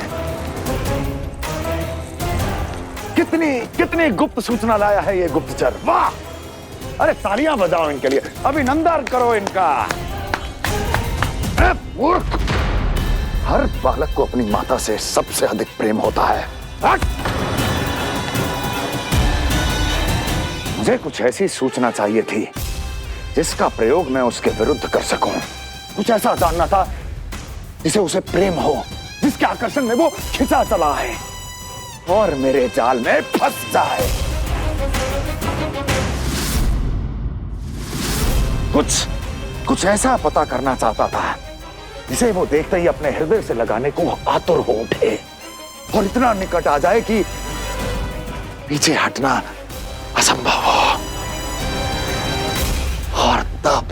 कितनी कितनी गुप्त सूचना लाया है ये गुप्तचर। वाह! अरे तालियां बजाओ इनके लिए, अभिनंदन करो इनका। मूर्ख! हर बालक को अपनी माता से सबसे अधिक प्रेम होता है। मुझे कुछ ऐसी सूचना चाहिए थी जिसका प्रयोग मैं उसके विरुद्ध कर सकूं। कुछ ऐसा जानना था जिसे उसे प्रेम हो, जिसके आकर्षण में वो खिंचा चला है और मेरे जाल में फंस जाए। कुछ ऐसा पता करना चाहता था जिसे वो देखते ही अपने हृदय से लगाने को आतुर हो उठे और इतना निकट आ जाए कि पीछे हटना असंभव हो। और तब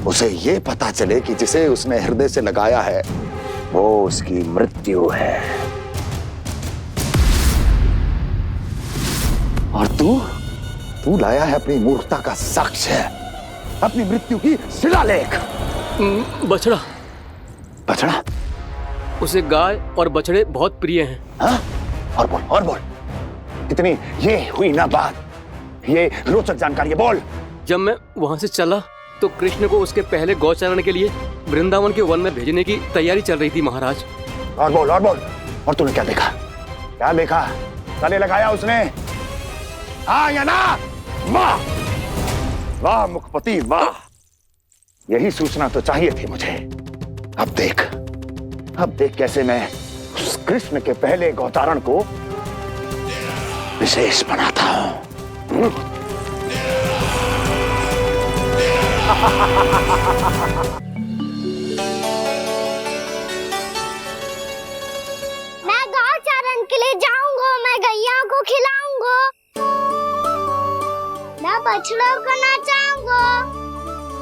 उसे ये पता चले कि जिसे उसने हृदय से लगाया है वो उसकी मृत्यु है। और तू लाया है अपनी मूर्खता का साक्ष्य, अपनी मृत्यु की शिलालेख। बछड़ा। बछड़ा? उसे गाय और बछड़े बहुत प्रिय हैं। हाँ? और बोल कितनी ये हुई ना बात, ये रोचक जानकारी है, बोल। जब मैं वहां से चला तो कृष्ण को उसके पहले गौचारण के लिए वृंदावन के वन में भेजने की तैयारी चल रही थी महाराज। और बोल। और तूने क्या देखा? गले लगाया उसने? हाँ या ना? वाह वाह मुखपति वाह, यही सूचना तो चाहिए थी मुझे। अब देख कैसे मैं उस कृष्ण के पहले गौतारण को विशेष बनाता हूं। मैं गौचारण के लिए जाऊंगा, मैं गैया को खिलाऊंगा, मैं बछड़ों को नचाऊंगा,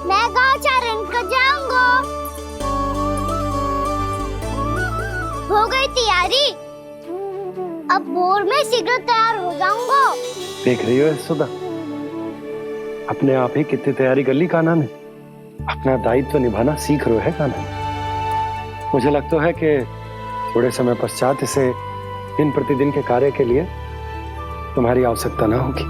मैं गौचारण को जाऊंगा। हो गई तैयारी, अब भोर में शीघ्र तैयार हो जाऊंगा। देख रही हो यशोदा, अपने आप ही कितनी तैयारी कर ली कान्हा ने। अपना दायित्व निभाना सीख रहे है कान्हा। मुझे लगता है कि थोड़े समय पश्चात इसे दिन प्रतिदिन के कार्य के लिए तुम्हारी आवश्यकता ना होगी।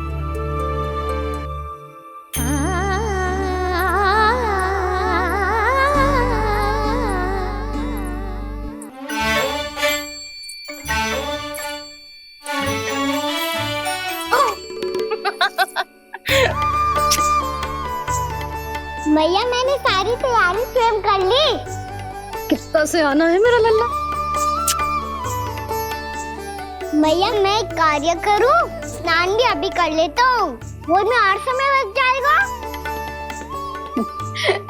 मैया मैंने सारी तैयारी स्वयं कर ली। कितना से आना है मेरा लल्ला? मैया मैं एक कार्य करूं, स्नान भी अभी कर लेता हूँ, वो में और समय लग जाएगा।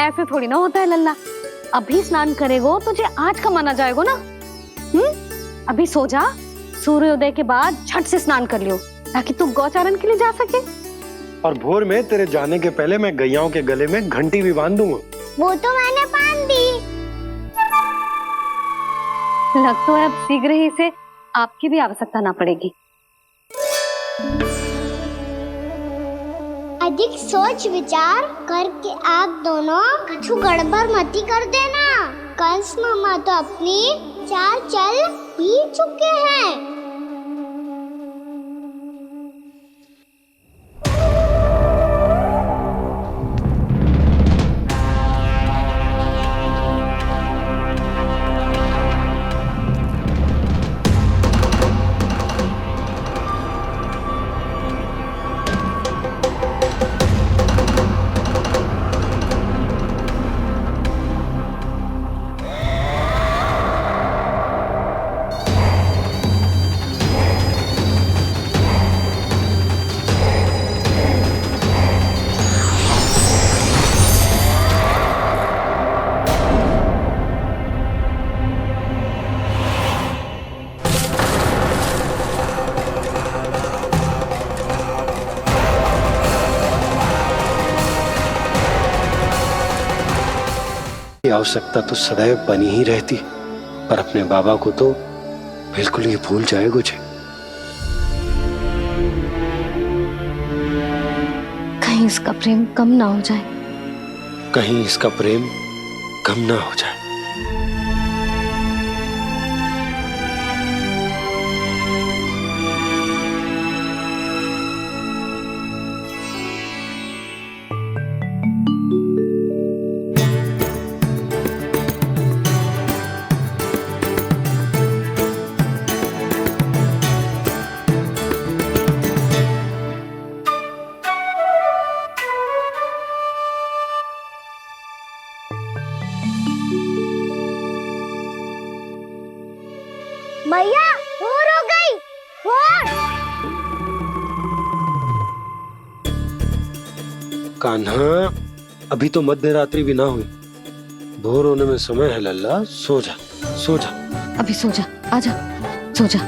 ऐसे थोड़ी ना होता है लल्ला, अभी स्नान करेगो तुझे आज का माना जाएगा ना। अभी सो जा, सूर्योदय के बाद झट से स्नान कर लियो ताकि तू गौचारण के लिए जा सके। और भोर में तेरे जाने के पहले मैं गैयाओं के गले में घंटी भी बांध दूंगा। वो तो मैंने बांध दी। लगता है अब शीघ्र ही इसे आपकी भी आवश्यकता ना पड़ेगी। अधिक सोच विचार करके आप दोनों कछु गड़बड़ मती कर देना। कंस मामा तो अपनी चाल चल भी चुके हैं। आवश्यकता तो सदैव बनी ही रहती, पर अपने बाबा को तो बिल्कुल ही भूल जाए मुझे। कहीं इसका प्रेम कम ना हो जाए, कहीं इसका प्रेम कम ना हो जाए। मैया भोर हो गई, भोर। कान्हा, अभी तो मध्य रात्रि भी ना हुई, भोर होने में समय है लल्ला। सो जा, सो जा। अभी सो जा, आजा, सो जा।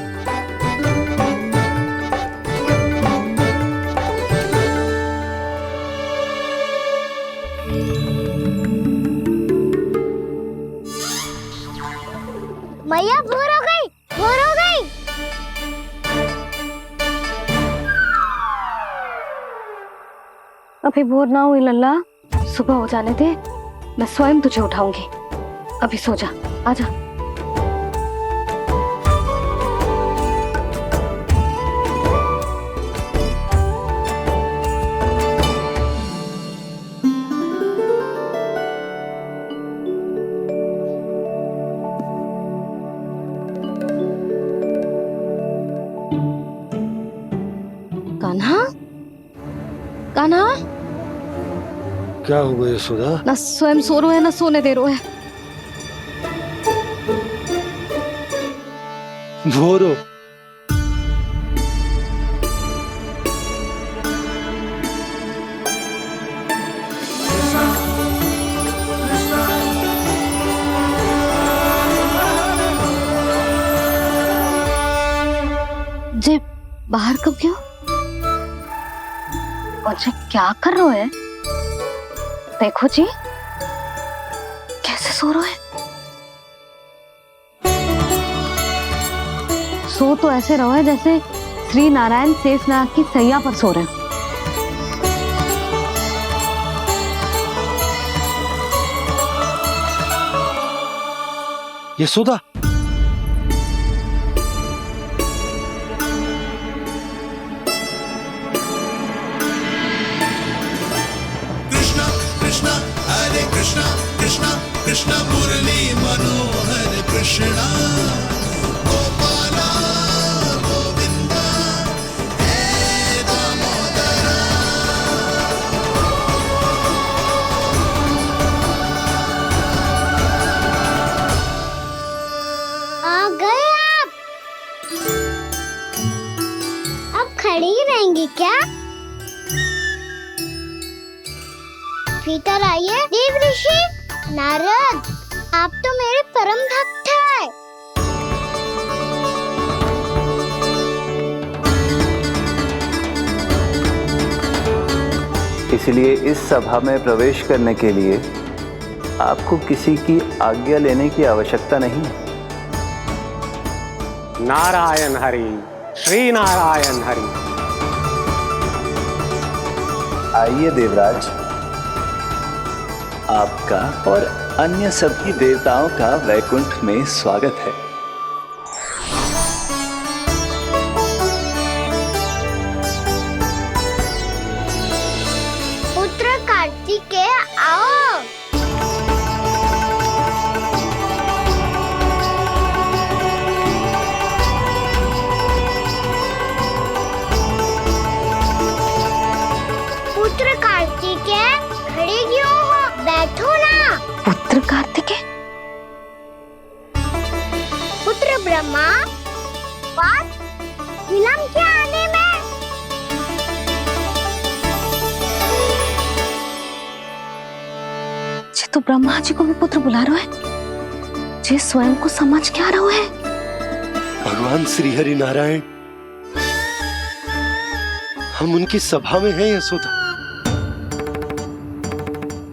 अभी भोर ना हुई लल्ला, सुबह हो जाने दे, मैं स्वयं तुझे उठाऊंगी। अभी सो जा, आजा। कान्हा, कान्हा, क्या हो गया यशोदा? ना स्वयं सो रहे है ना सोने दे रहे है। भोरो जे बाहर कब क्यों? और जे क्या कर रहे है? देखो जी, कैसे सो रहे हैं। सो तो ऐसे रहो है जैसे श्री नारायण शेषनाग की सैया पर सो रहे हैं। यशोदा, कृष्णा हरे कृष्णा कृष्णा कृष्णा मुरली मनोहर कृष्णा गोपाला गोविंदा हे दामोदरा। आ गए आप? अब खड़ी ही रहेंगी क्या? भीतर आइए। देव ऋषि नारद, आप तो मेरे परम भक्त हैं। इसलिए इस सभा में प्रवेश करने के लिए आपको किसी की आज्ञा लेने की आवश्यकता नहीं है। नारायण हरि, श्री नारायण हरि। आइए देवराज, आपका और अन्य सभी देवताओं का वैकुंठ में स्वागत है। पुत्र कार्तिकेय आओ। पुत्र कार्तिकेय, खड़े क्यों हो? बैठो ना। पुत्र कार्तिकेय? पुत्र ब्रह्मा, बात विलंब क्या आने में? जे तो ब्रह्मा जी को भी पुत्र बुला रहे है, जे स्वयं को समझ क्या रहे है। भगवान श्री हरि नारायण, हम उनकी सभा में हैं यशोदा।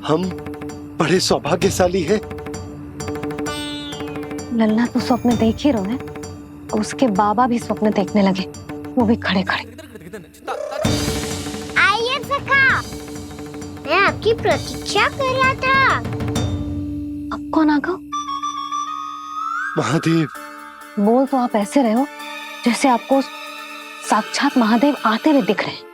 हम बड़े सौभाग्यशाली हैं। लल्ला तो स्वप्न देख ही रहे हैं, उसके बाबा भी स्वप्न देखने लगे, वो भी खड़े खड़े। आइए सखा, मैं आपकी प्रतीक्षा कर रहा था। अब कौन आ गया? महादेव। बोल तो आप ऐसे रहे हो जैसे आपको साक्षात महादेव आते हुए दिख रहे हैं।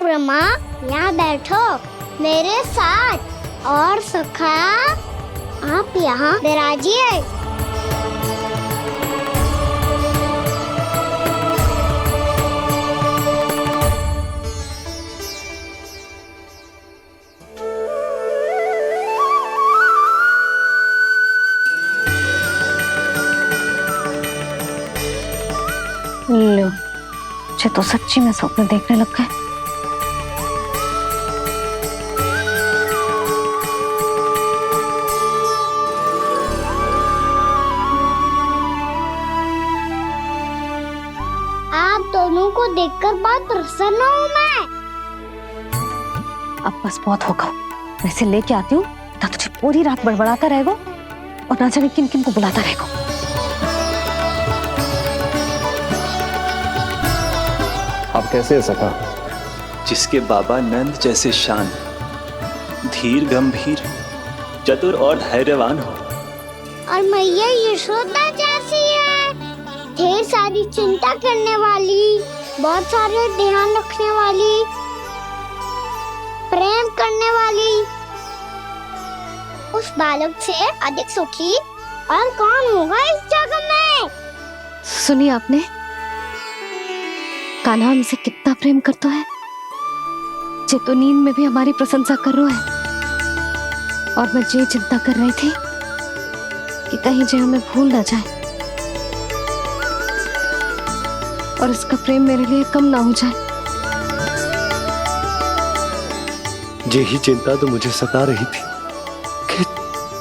ब्रह्मा, यहाँ बैठो मेरे साथ। और सखा, आप यहाँ विराजिए। लो, मुझे तो सच्ची में स्वप्न देखने लग गए। देखकर बहुत प्रसन्न हूँ मैं। अब बस बहुत होगा, वैसे लेके आती हूँ ना, तुझे पूरी रात बड़बड़ाता रहेगा और ना जाने किन किन को बुलाता रहेगा। आप कैसे है सखा? जिसके बाबा नंद जैसे शान, धीर गंभीर, चतुर और धैर्यवान हो। और मैया यशोदा जैसी है, ढेर सारी चिंता करने वाली, बहुत सारे ध्यान रखने वाली, प्रेम करने वाली। उस बालक से अधिक सुखी और कौन होगा इस जगत में? सुनिए आपने, कान्हा हमसे कितना प्रेम करता है, जे तो नींद में भी हमारी प्रशंसा कर रहा है। और मैं ये चिंता कर रही थी कि कहीं जे हमें भूल ना जाए और इसका प्रेम मेरे लिए कम ना हो जाए। यही चिंता तो मुझे सता रही थी कि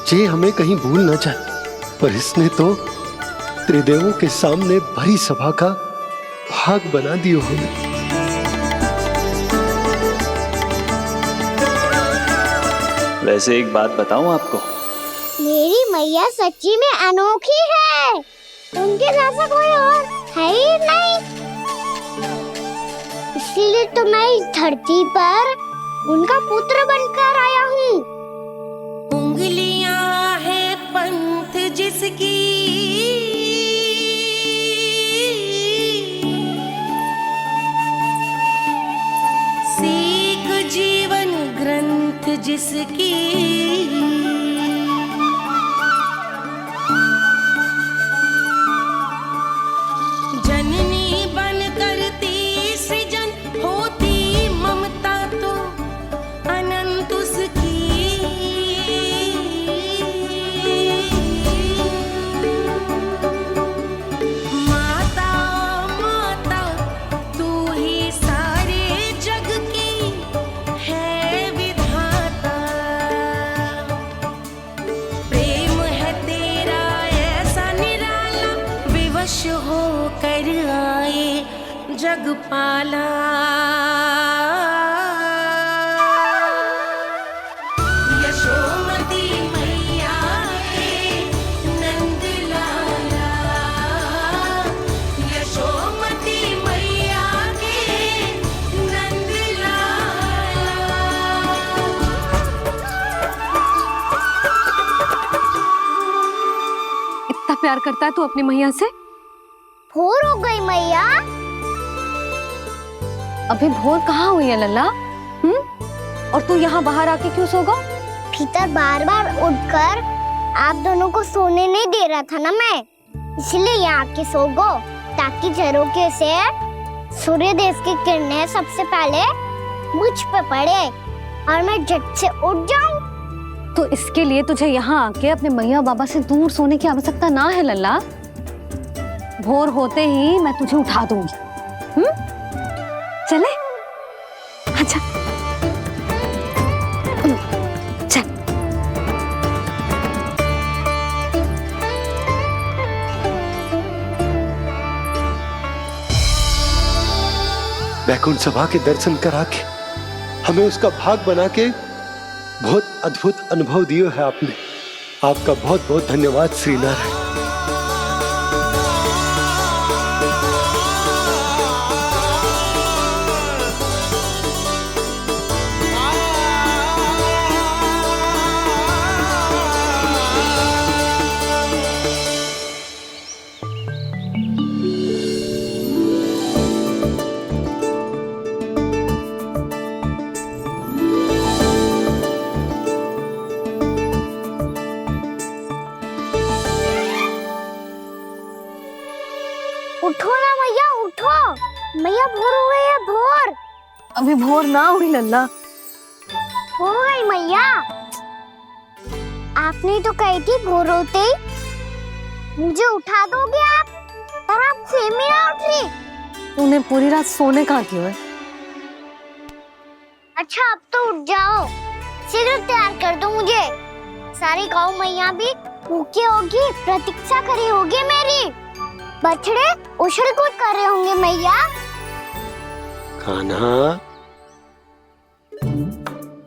जे हमें कहीं भूल ना जाए, पर इसने तो त्रिदेवों के सामने भरी सभा का भाग बना दियो हमें। वैसे एक बात बताऊं आपको, मेरी मैया सच्ची में अनोखी है, उनके जैसा कोई और है ही नहीं। इसीलिए तो मैं इस धरती पर उनका पुत्र बनकर आया हूँ। उंगलियां है पंथ जिसकी, सीख जीवन ग्रंथ जिसकी, जननी बन करती सृजन होती ममता तो अनंत उसकी। माता माता तू ही सारे जग की है विधाता, प्रेम है तेरा ऐसा निराला, विवश हो कर आए जग पाला। यशोमती मैया के नंद लाला, यशोमती मैया के नंद लाला। इतना प्यार करता है तू अपनी मैया से? भोर हो गई मैया। अभी भोर कहाँ हुई है लल्ला? और तू यहाँ बाहर आके क्यों सो गया? भीतर बार बार उठकर आप दोनों को सोने नहीं दे रहा था ना मैं, इसलिए यहाँ आके सो गो, ताकि झरोखे से सूर्य देव की किरणें सबसे पहले मुझ पे पड़े और मैं झट से उठ जाऊं। तो इसके लिए तुझे यहाँ आके अपने मैया बाबा से दूर सोने की आवश्यकता ना है लल्ला। भोर होते ही मैं तुझे उठा दूंगी। चले? अच्छा चल। वैकुंठ सभा के दर्शन करा के हमें उसका भाग बना के बहुत अद्भुत अनुभव दिया है आपने। आपका बहुत बहुत धन्यवाद श्रीनारायण। उठो ना मैया, उठो। मैया भोर हो गई है, भोर। अभी भोर ना हुई लल्ला। हो गई मैया। आपने तो कही थी भोर होते ही मुझे उठा दोगे आप, और आप फिर भी ना उठ रही। तूने पूरी रात सोने कहाँ क्यों है? अच्छा अब तो उठ जाओ, शीघ्र तैयार कर दो मुझे। सारी गाँव मैया भी भूखी होगी, प्रतीक्षा करी होगी मेरी। बछड़े उछल कूद कर रहे होंगे मैया। कान्हा,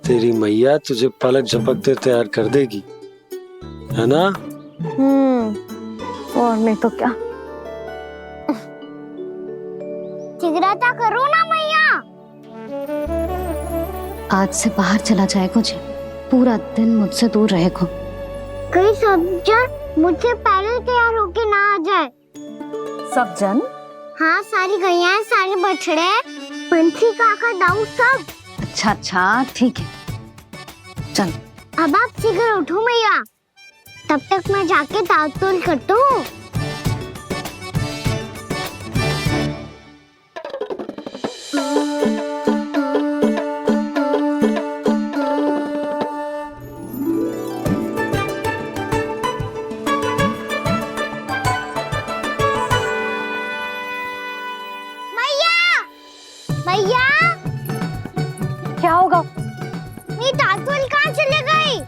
तेरी मैया तुझे पलक झपकते तैयार कर देगी, है ना? और नहीं तो क्या। जिगराता करो ना मैया। आज से बाहर चला जाएगा जी, पूरा दिन मुझसे दूर रहेगा। कहीं सब जन मुझसे पहले तैयार होके ना आ जाए। सब जन? हाँ, सारी गैया, सारे बछड़े, पंछी, काका, दाऊ सब। अच्छा अच्छा, ठीक है, चल। अब आप शीघ्र उठो मैया, तब तक मैं जाके ताल-तोल करता हूँ। मैया, क्या होगा? मेरी ताल-तोल कहाँ चले गई?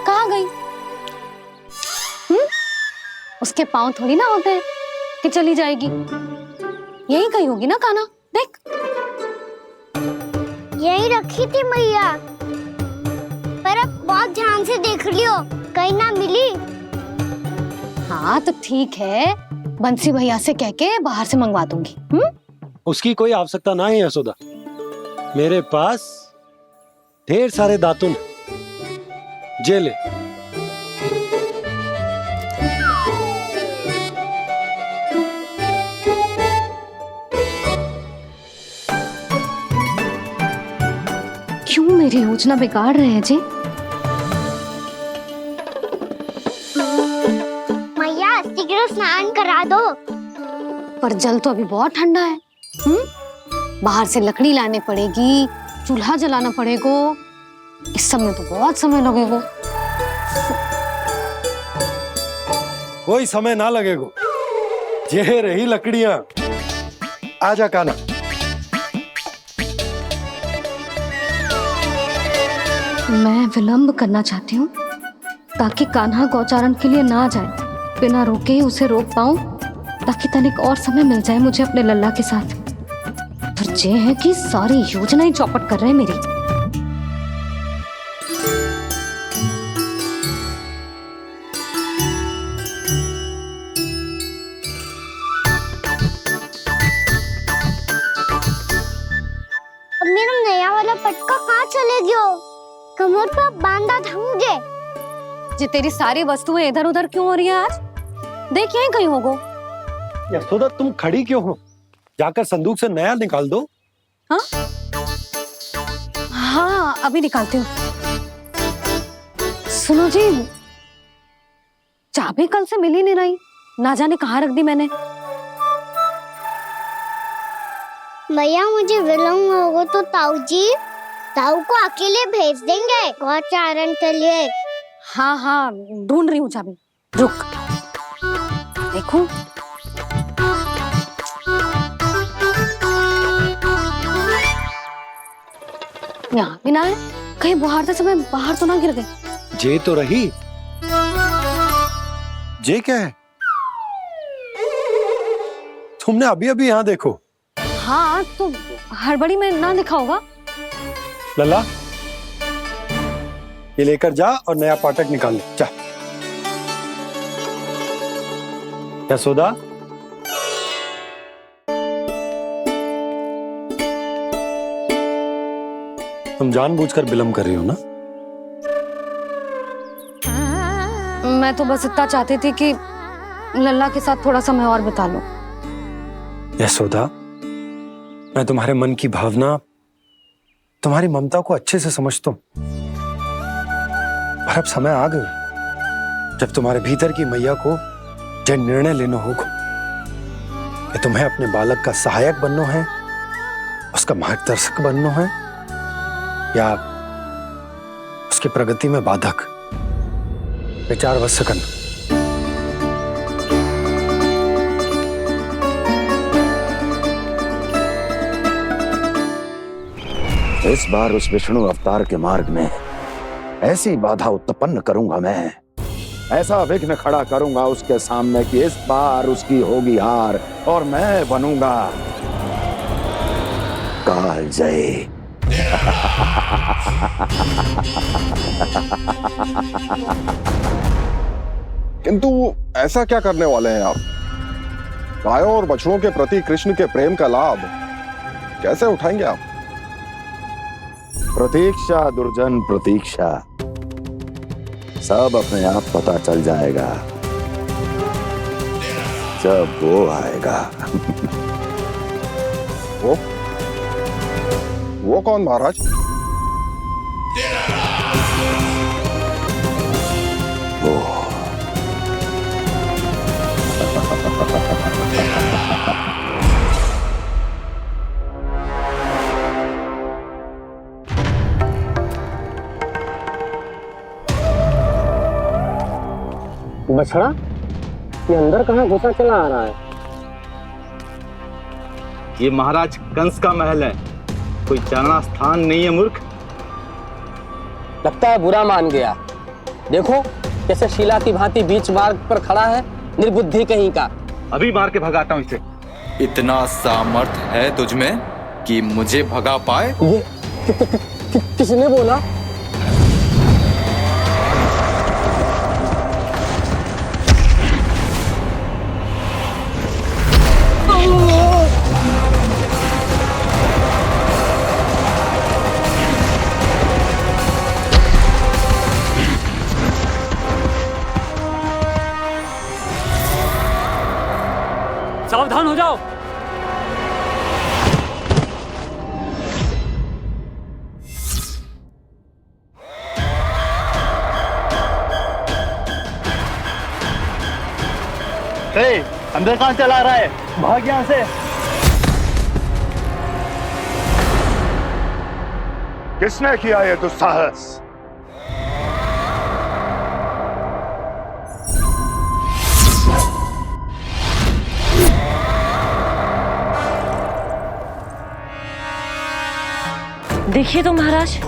कहाँ गई? उसके पाँव थोड़ी ना होते हैं कि चली जाएगी। यही कहीं होगी ना कान्हा, देख। यही रखी थी मैया, पर अब बहुत ध्यान से देख लियो, कहीं ना मिली। हाँ तो ठीक है, बंसी भैया से कह के बाहर से मंगवा दूंगी। उसकी कोई आवश्यकता ना है यशोदा, मेरे पास ढेर सारे दातुन, जे ले। क्यों मेरी योजना बिगाड़ रहे हैं जी? मैया, शीघ्र स्नान करा दो। पर जल तो अभी बहुत ठंडा है। बाहर से लकड़ी लाने पड़ेगी, चूल्हा जलाना पड़ेगा, इस सब में तो बहुत समय लगेगा। कोई समय ना लगेगा, ये रही लकड़ियां। आजा कान्हा। मैं विलंब करना चाहती हूँ ताकि कान्हा गौचारण के लिए ना जाए, बिना रोके ही उसे रोक पाऊं, ताकि तनिक और समय मिल जाए मुझे अपने लल्ला के साथ। पर ये है कि सारी योजना ही चौपट कर रहे हैं मेरी। अब मेरा नया वाला पटका कहाँ चले गयो? कमर पर बांधा था मुझे। जी तेरी सारी वस्तुएं इधर उधर क्यों हो रही है आज? देख यहीं कहीं होगो। यशोदा, तुम खड़ी क्यों हो? जाकर संदूक से नया निकाल दो। हाँ हाँ, अभी निकालती हूँ। सुनो जी, चाबी कल से मिल ही नहीं रही, ना जाने कहाँ रख दी मैंने। मैया, मुझे विलम्ब होगा तो ताऊ को अकेले भेज देंगे गौचारण के लिए। हाँ हाँ, ढूंढ रही हूँ चाबी, रुक। देखूं। यहाँ भी ना है, कहीं बुहारते समय बाहर तो ना गिर गई। जे तो रही। जे क्या है? तुमने अभी अभी यहाँ देखो। हाँ तो हड़बड़ी में ना दिखा होगा। लल्ला, ये लेकर जा और नया पाठक निकाल ले, जा। यशोदा, तुम जानबूझकर विलंब कर रही हो ना? मैं तो बस इतना चाहती थी कि लल्ला के साथ थोड़ा समय और बिता लूं। यशोदा, मैं तुम्हारे मन की भावना, तुम्हारी ममता को अच्छे से समझता हूं, पर अब समय आ गया जब तुम्हारे भीतर की मैया को जो निर्णय लेना होगा कि तुम्हें अपने बालक का सहायक बनना है, उसका मार्गदर्शक बनना है, या उसकी प्रगति में बाधक। विचार अवश्य करना। इस बार उस विष्णु अवतार के मार्ग में ऐसी बाधा उत्पन्न करूंगा मैं, ऐसा विघ्न खड़ा करूंगा उसके सामने कि इस बार उसकी होगी हार और मैं बनूंगा कालजयी। किंतु ऐसा क्या करने वाले हैं आप? गायों और बछड़ों के प्रति कृष्ण के प्रेम का लाभ कैसे उठाएंगे आप? प्रतीक्षा दुर्जन प्रतीक्षा, सब अपने आप पता चल जाएगा जब वो आएगा। वो कौन महाराज? वो बछड़ा, ये अंदर कहाँ घुसा चला आ रहा है? ये महाराज कंस का महल है, कोई जाना स्थान नहीं है मूर्ख। लगता है बुरा मान गया। देखो कैसे शिला की भांति बीच मार्ग पर खड़ा है, निर्बुद्धि कहीं का। अभी मार के भगाता हूँ इसे। इतना सामर्थ है तुझमें कि मुझे भगा पाए? ये किसने बोला? सावधान हो जाओ। अंदर कहाँ चला रहा है? भाग यहाँ से। किसने किया ये दुस्साहस? देखिए तो महाराज,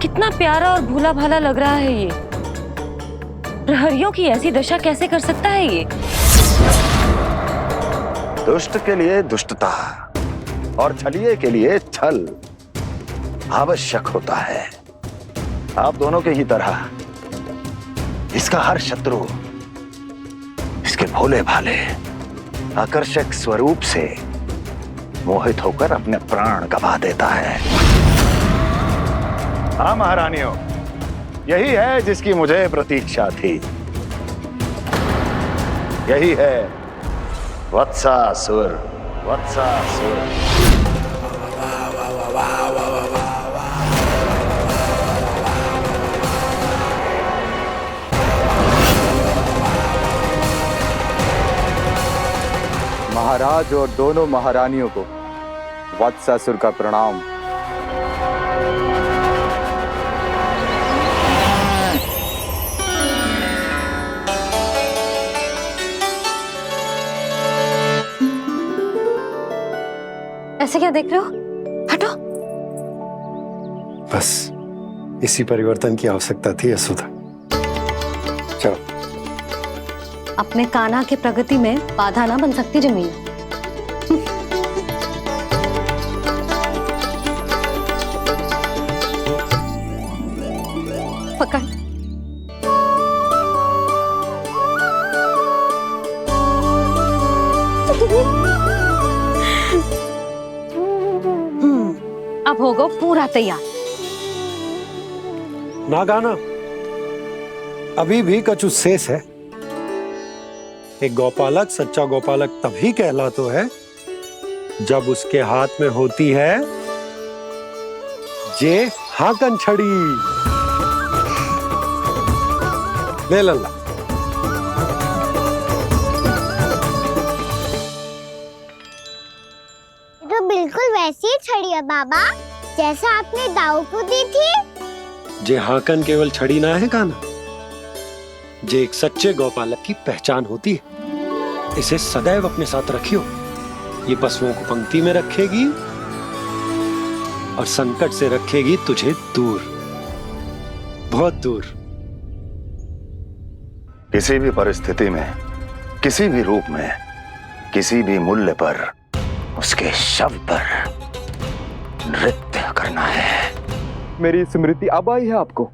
कितना प्यारा और भोला भाला लग रहा है ये। प्रहरियों की ऐसी दशा कैसे कर सकता है ये? दुष्ट के लिए दुष्टता और छलिए के लिए छल आवश्यक होता है। आप दोनों के ही तरह इसका हर शत्रु इसके भोले भाले आकर्षक स्वरूप से मोहित होकर अपने प्राण गवा देता है। हाँ महारानियों, यही है जिसकी मुझे प्रतीक्षा थी। यही है वत्सासुर। वत्सासुर महाराज और दोनों महारानियों को वत्सासुर का प्रणाम। ऐसे क्या देख रहे हो? हटो। बस इसी परिवर्तन की आवश्यकता थी यशोदा। चलो। अपने कान्हा के प्रगति में बाधा ना बन सकती जमीन। पकड़। अब होगा पूरा तैयार। ना गाना, अभी भी कछु शेष है। एक गौपालक सच्चा गौपालक तभी कहलाता है जब उसके हाथ में होती है जे हाकन छड़ी। ले लल्ला। तो बिल्कुल वैसी ही छड़ी है बाबा, जैसा आपने दाऊ को दी थी। जे हाकन केवल छड़ी ना है कान्हा, जे एक सच्चे गौपालक की पहचान होती है। इसे सदैव अपने साथ रखियो। ये पशुओं को पंक्ति में रखेगी और संकट से रखेगी तुझे दूर, बहुत दूर। किसी भी परिस्थिति में, किसी भी रूप में, किसी भी मूल्य पर उसके शव पर नृत्य करना है। मेरी स्मृति अब आई है आपको?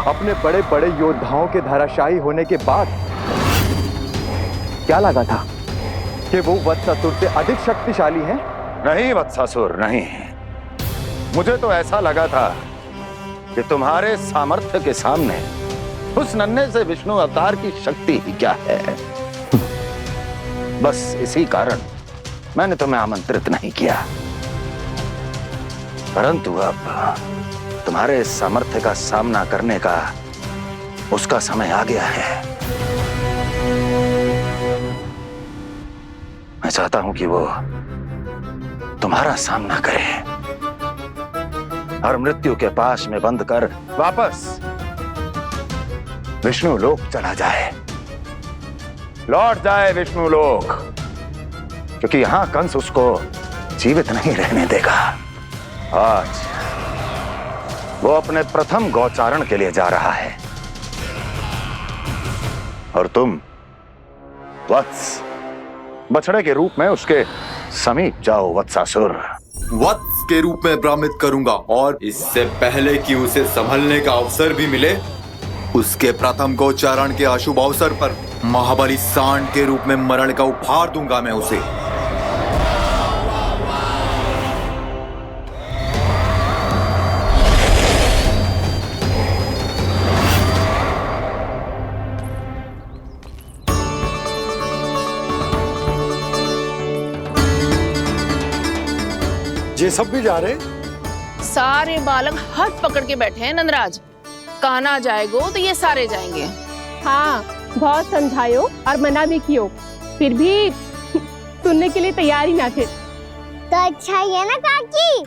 अपने बड़े बड़े योद्धाओं के धराशायी होने के बाद क्या लगा था कि वो वत्सासुर से अधिक शक्तिशाली हैं? नहीं वत्सासुर, नहीं। मुझे तो ऐसा लगा था कि तुम्हारे सामर्थ्य के सामने उस नन्हे से विष्णु अवतार की शक्ति ही क्या है। बस इसी कारण मैंने तुम्हें आमंत्रित नहीं किया। परंतु अब तुम्हारे सामर्थ्य का सामना करने का उसका समय आ गया है। मैं चाहता हूं कि वो तुम्हारा सामना करे और मृत्यु के पाश में बंद कर वापस विष्णु लोक चला जाए, लौट जाए विष्णु लोक, क्योंकि यहां कंस उसको जीवित नहीं रहने देगा। आज वो अपने प्रथम गौचारण के लिए जा रहा है और तुम वत्स, बछड़े के रूप में उसके समीप जाओ वत्सासुर। वत्स के रूप में भ्रमित करूंगा और इससे पहले कि उसे संभलने का अवसर भी मिले, उसके प्रथम गोचारण के अशुभ अवसर पर महाबली सांड के रूप में मरण का उपहार दूंगा मैं उसे। ये सब भी जा रहे? सारे बालक हाथ पकड़ के बैठे हैं नंदराज। कान्हा जाएगो तो ये सारे जाएंगे। हाँ, बहुत समझायो और मना भी कियो, फिर भी सुनने के लिए तैयार ही ना थे। तो अच्छा ही है ना काकी,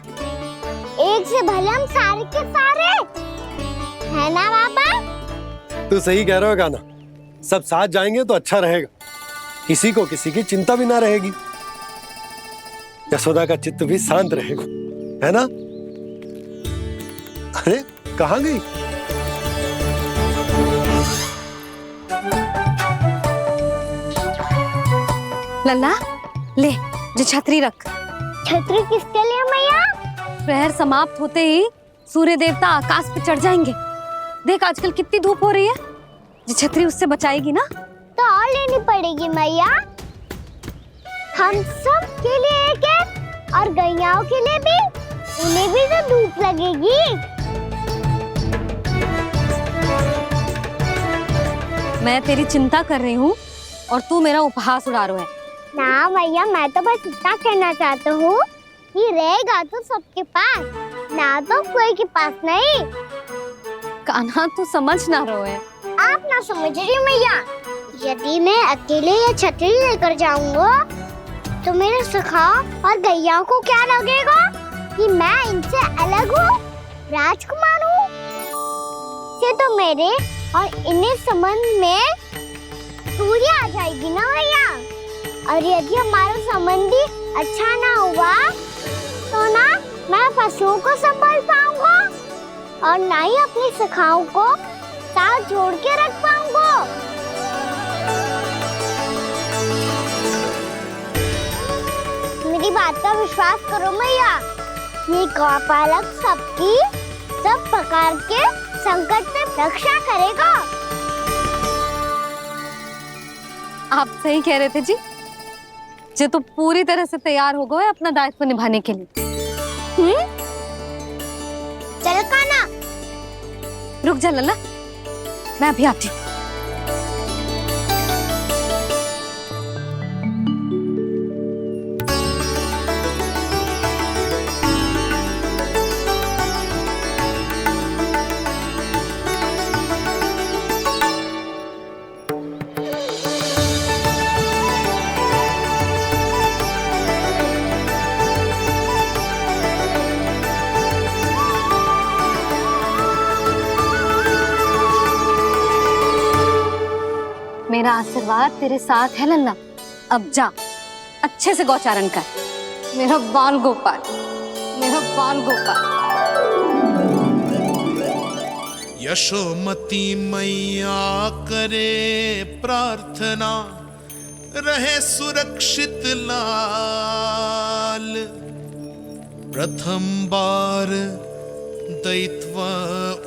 एक से भले हम सारे के सारे, है ना बाबा? तू सही कह रहा हो गाना, सब साथ जाएंगे तो अच्छा रहेगा, किसी को किसी की चिंता भी ना रहेगी, यशोदा का चित्त भी शांत रहेगा, है ना? अरे कहाँ गई? लल्ला ले, जो छतरी रख। छतरी किसके लिए मैया? प्रहर समाप्त होते ही सूर्य देवता आकाश पे चढ़ जाएंगे। देख आजकल कितनी धूप हो रही है, जो छतरी उससे बचाएगी ना। तो और लेनी पड़ेगी मैया, हम सब के लिए एक एक, और गैयाओं के लिए भी, उन्हें भी तो धूप लगेगी। मैं तेरी चिंता कर रही हूँ और तू मेरा उपहास उड़ा रहा है। ना भैया, मैं तो बस इतना कहना चाहता हूँ कि रहेगा तो सबके पास, ना तो कोई के पास नहीं। कान्हा तू समझ ना रहो है। आप ना समझ रही मैया, यदि मैं अकेले ये छतरी लेकर जाऊंगा तो मेरे सखा और गैयाओं को क्या लगेगा कि मैं इनसे अलग हूँ, राजकुमार हूँ। ये तो मेरे और इन्हें संबंध में दूरी आ जाएगी ना भैया। और यदि हमारा संबंधी अच्छा ना हुआ तो ना मैं पशुओं को संभाल पाऊंगा और ना ही अपनी सखाओं को साथ जोड़ के रख पाऊंगा। मेरी बात का विश्वास करो मैया, ये गौपालक सबकी सब प्रकार के संकट से रक्षा करेगा। आप सही कह रहे थे जी, जो तो पूरी तरह से तैयार हो गए अपना दायित्व निभाने के लिए। चल कान्हा, रुक जा लल्ला, मैं अभी आती हूँ। मेरा आशीर्वाद तेरे साथ है लल्ला। अब जा, अच्छे से गौचारण कर। मेरा बाल गोपाल, मेरा बाल गोपाल। यशोमती मैया करे प्रार्थना, रहे सुरक्षित लाल। प्रथम बार दैत्व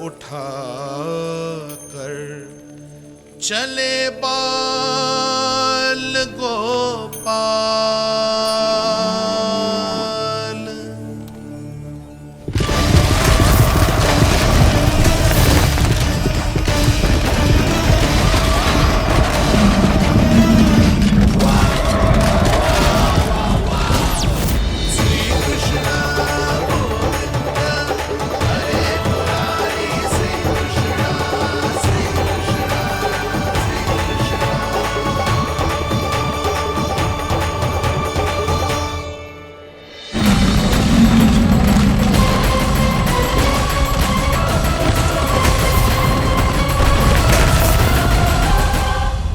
उठा कर चले बाल गोपाल।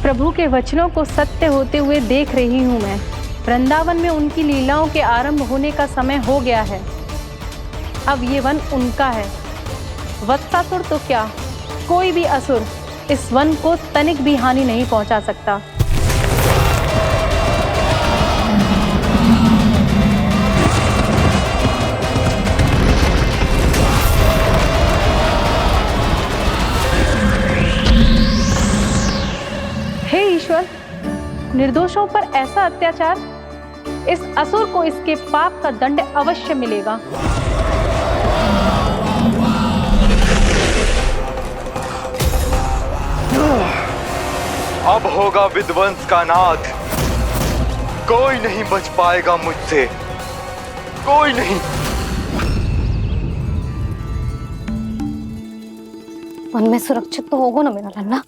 प्रभु के वचनों को सत्य होते हुए देख रही हूँ मैं। वृंदावन में उनकी लीलाओं के आरंभ होने का समय हो गया है। अब ये वन उनका है। वत्सासुर तो क्या, कोई भी असुर इस वन को तनिक भी हानि नहीं पहुंचा सकता। हे ईश्वर, निर्दोषों पर ऐसा अत्याचार, इस असुर को इसके पाप का दंड अवश्य मिलेगा। अब होगा विध्वंस का नाद। कोई नहीं बच पाएगा मुझसे, कोई नहीं। वन में सुरक्षित तो होगा ना मेरा लल्ला।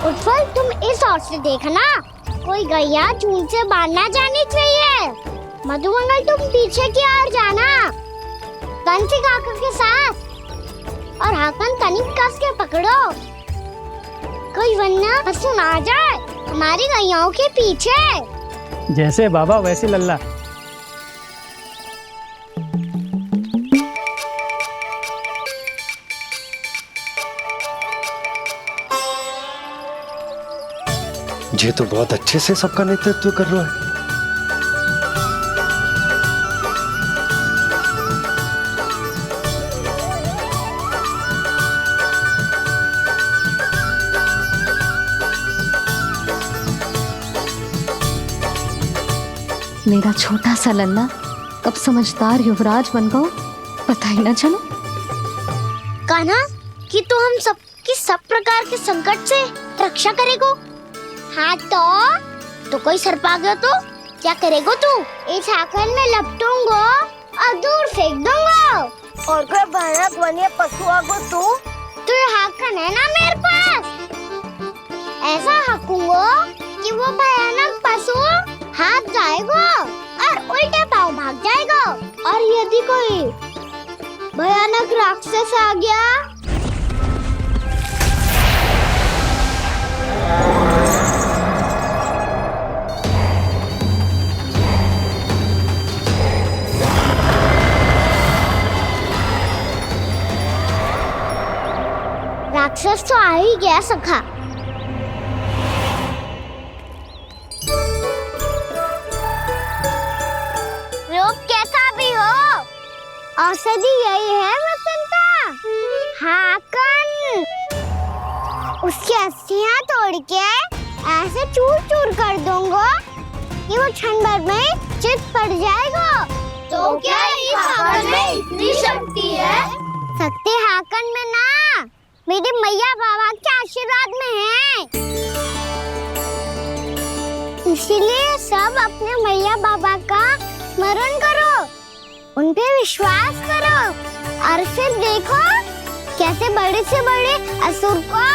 उत्पल, तुम इस ओर से देखना, कोई गैया चून से बाहर ना जानी चाहिए। मधुमंगल, तुम पीछे की ओर जाना, कंसी काका के साथ, और हाकन तनिक कस के पकड़ो, कोई वरना पशु ना जाए हमारी गैयाओं के पीछे। जैसे बाबा वैसे लल्ला। ये तो बहुत अच्छे से सबका नेतृत्व कर रहा है। मेरा छोटा सा लल्ला कब समझदार युवराज बन गो पता ही ना चलो। कहना कि तू हम सबकी सब प्रकार के संकट से रक्षा करेगो। हाँ तो कोई सर्प आ गया तो क्या करेगो तू? इस हाकन में लपटूंगा और दूर फेंक दूंगा। और कोई भयानक वन्य पशु आगो तो ये हाकन है ना मेरे पास, ऐसा हाकूंगा कि वो भयानक पशु हाथ जाएगा और उल्टे पांव भाग जाएगा। और यदि कोई भयानक राक्षस आ गया राक्षस तो आ ही गया सखा। लोग कैसा भी हो, औषधि यही है वसंता। हाकन उसकी अस्थियां तोड़ के ऐसे चूर चूर कर दूंगा कि वो क्षण भर में चित पड़ जाएगा। तो क्या इस हाकन में इतनी शक्ति है? शक्ति हाकन में ना, मेरी मैया बाबा के आशीर्वाद में है। इसीलिए सब अपने मैया बाबा का स्मरण करो, उन पे विश्वास करो और फिर देखो कैसे बड़े से बड़े असुर को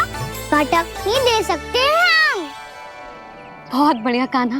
भटक ही दे सकते हैं हम। बहुत बढ़िया कान्हा,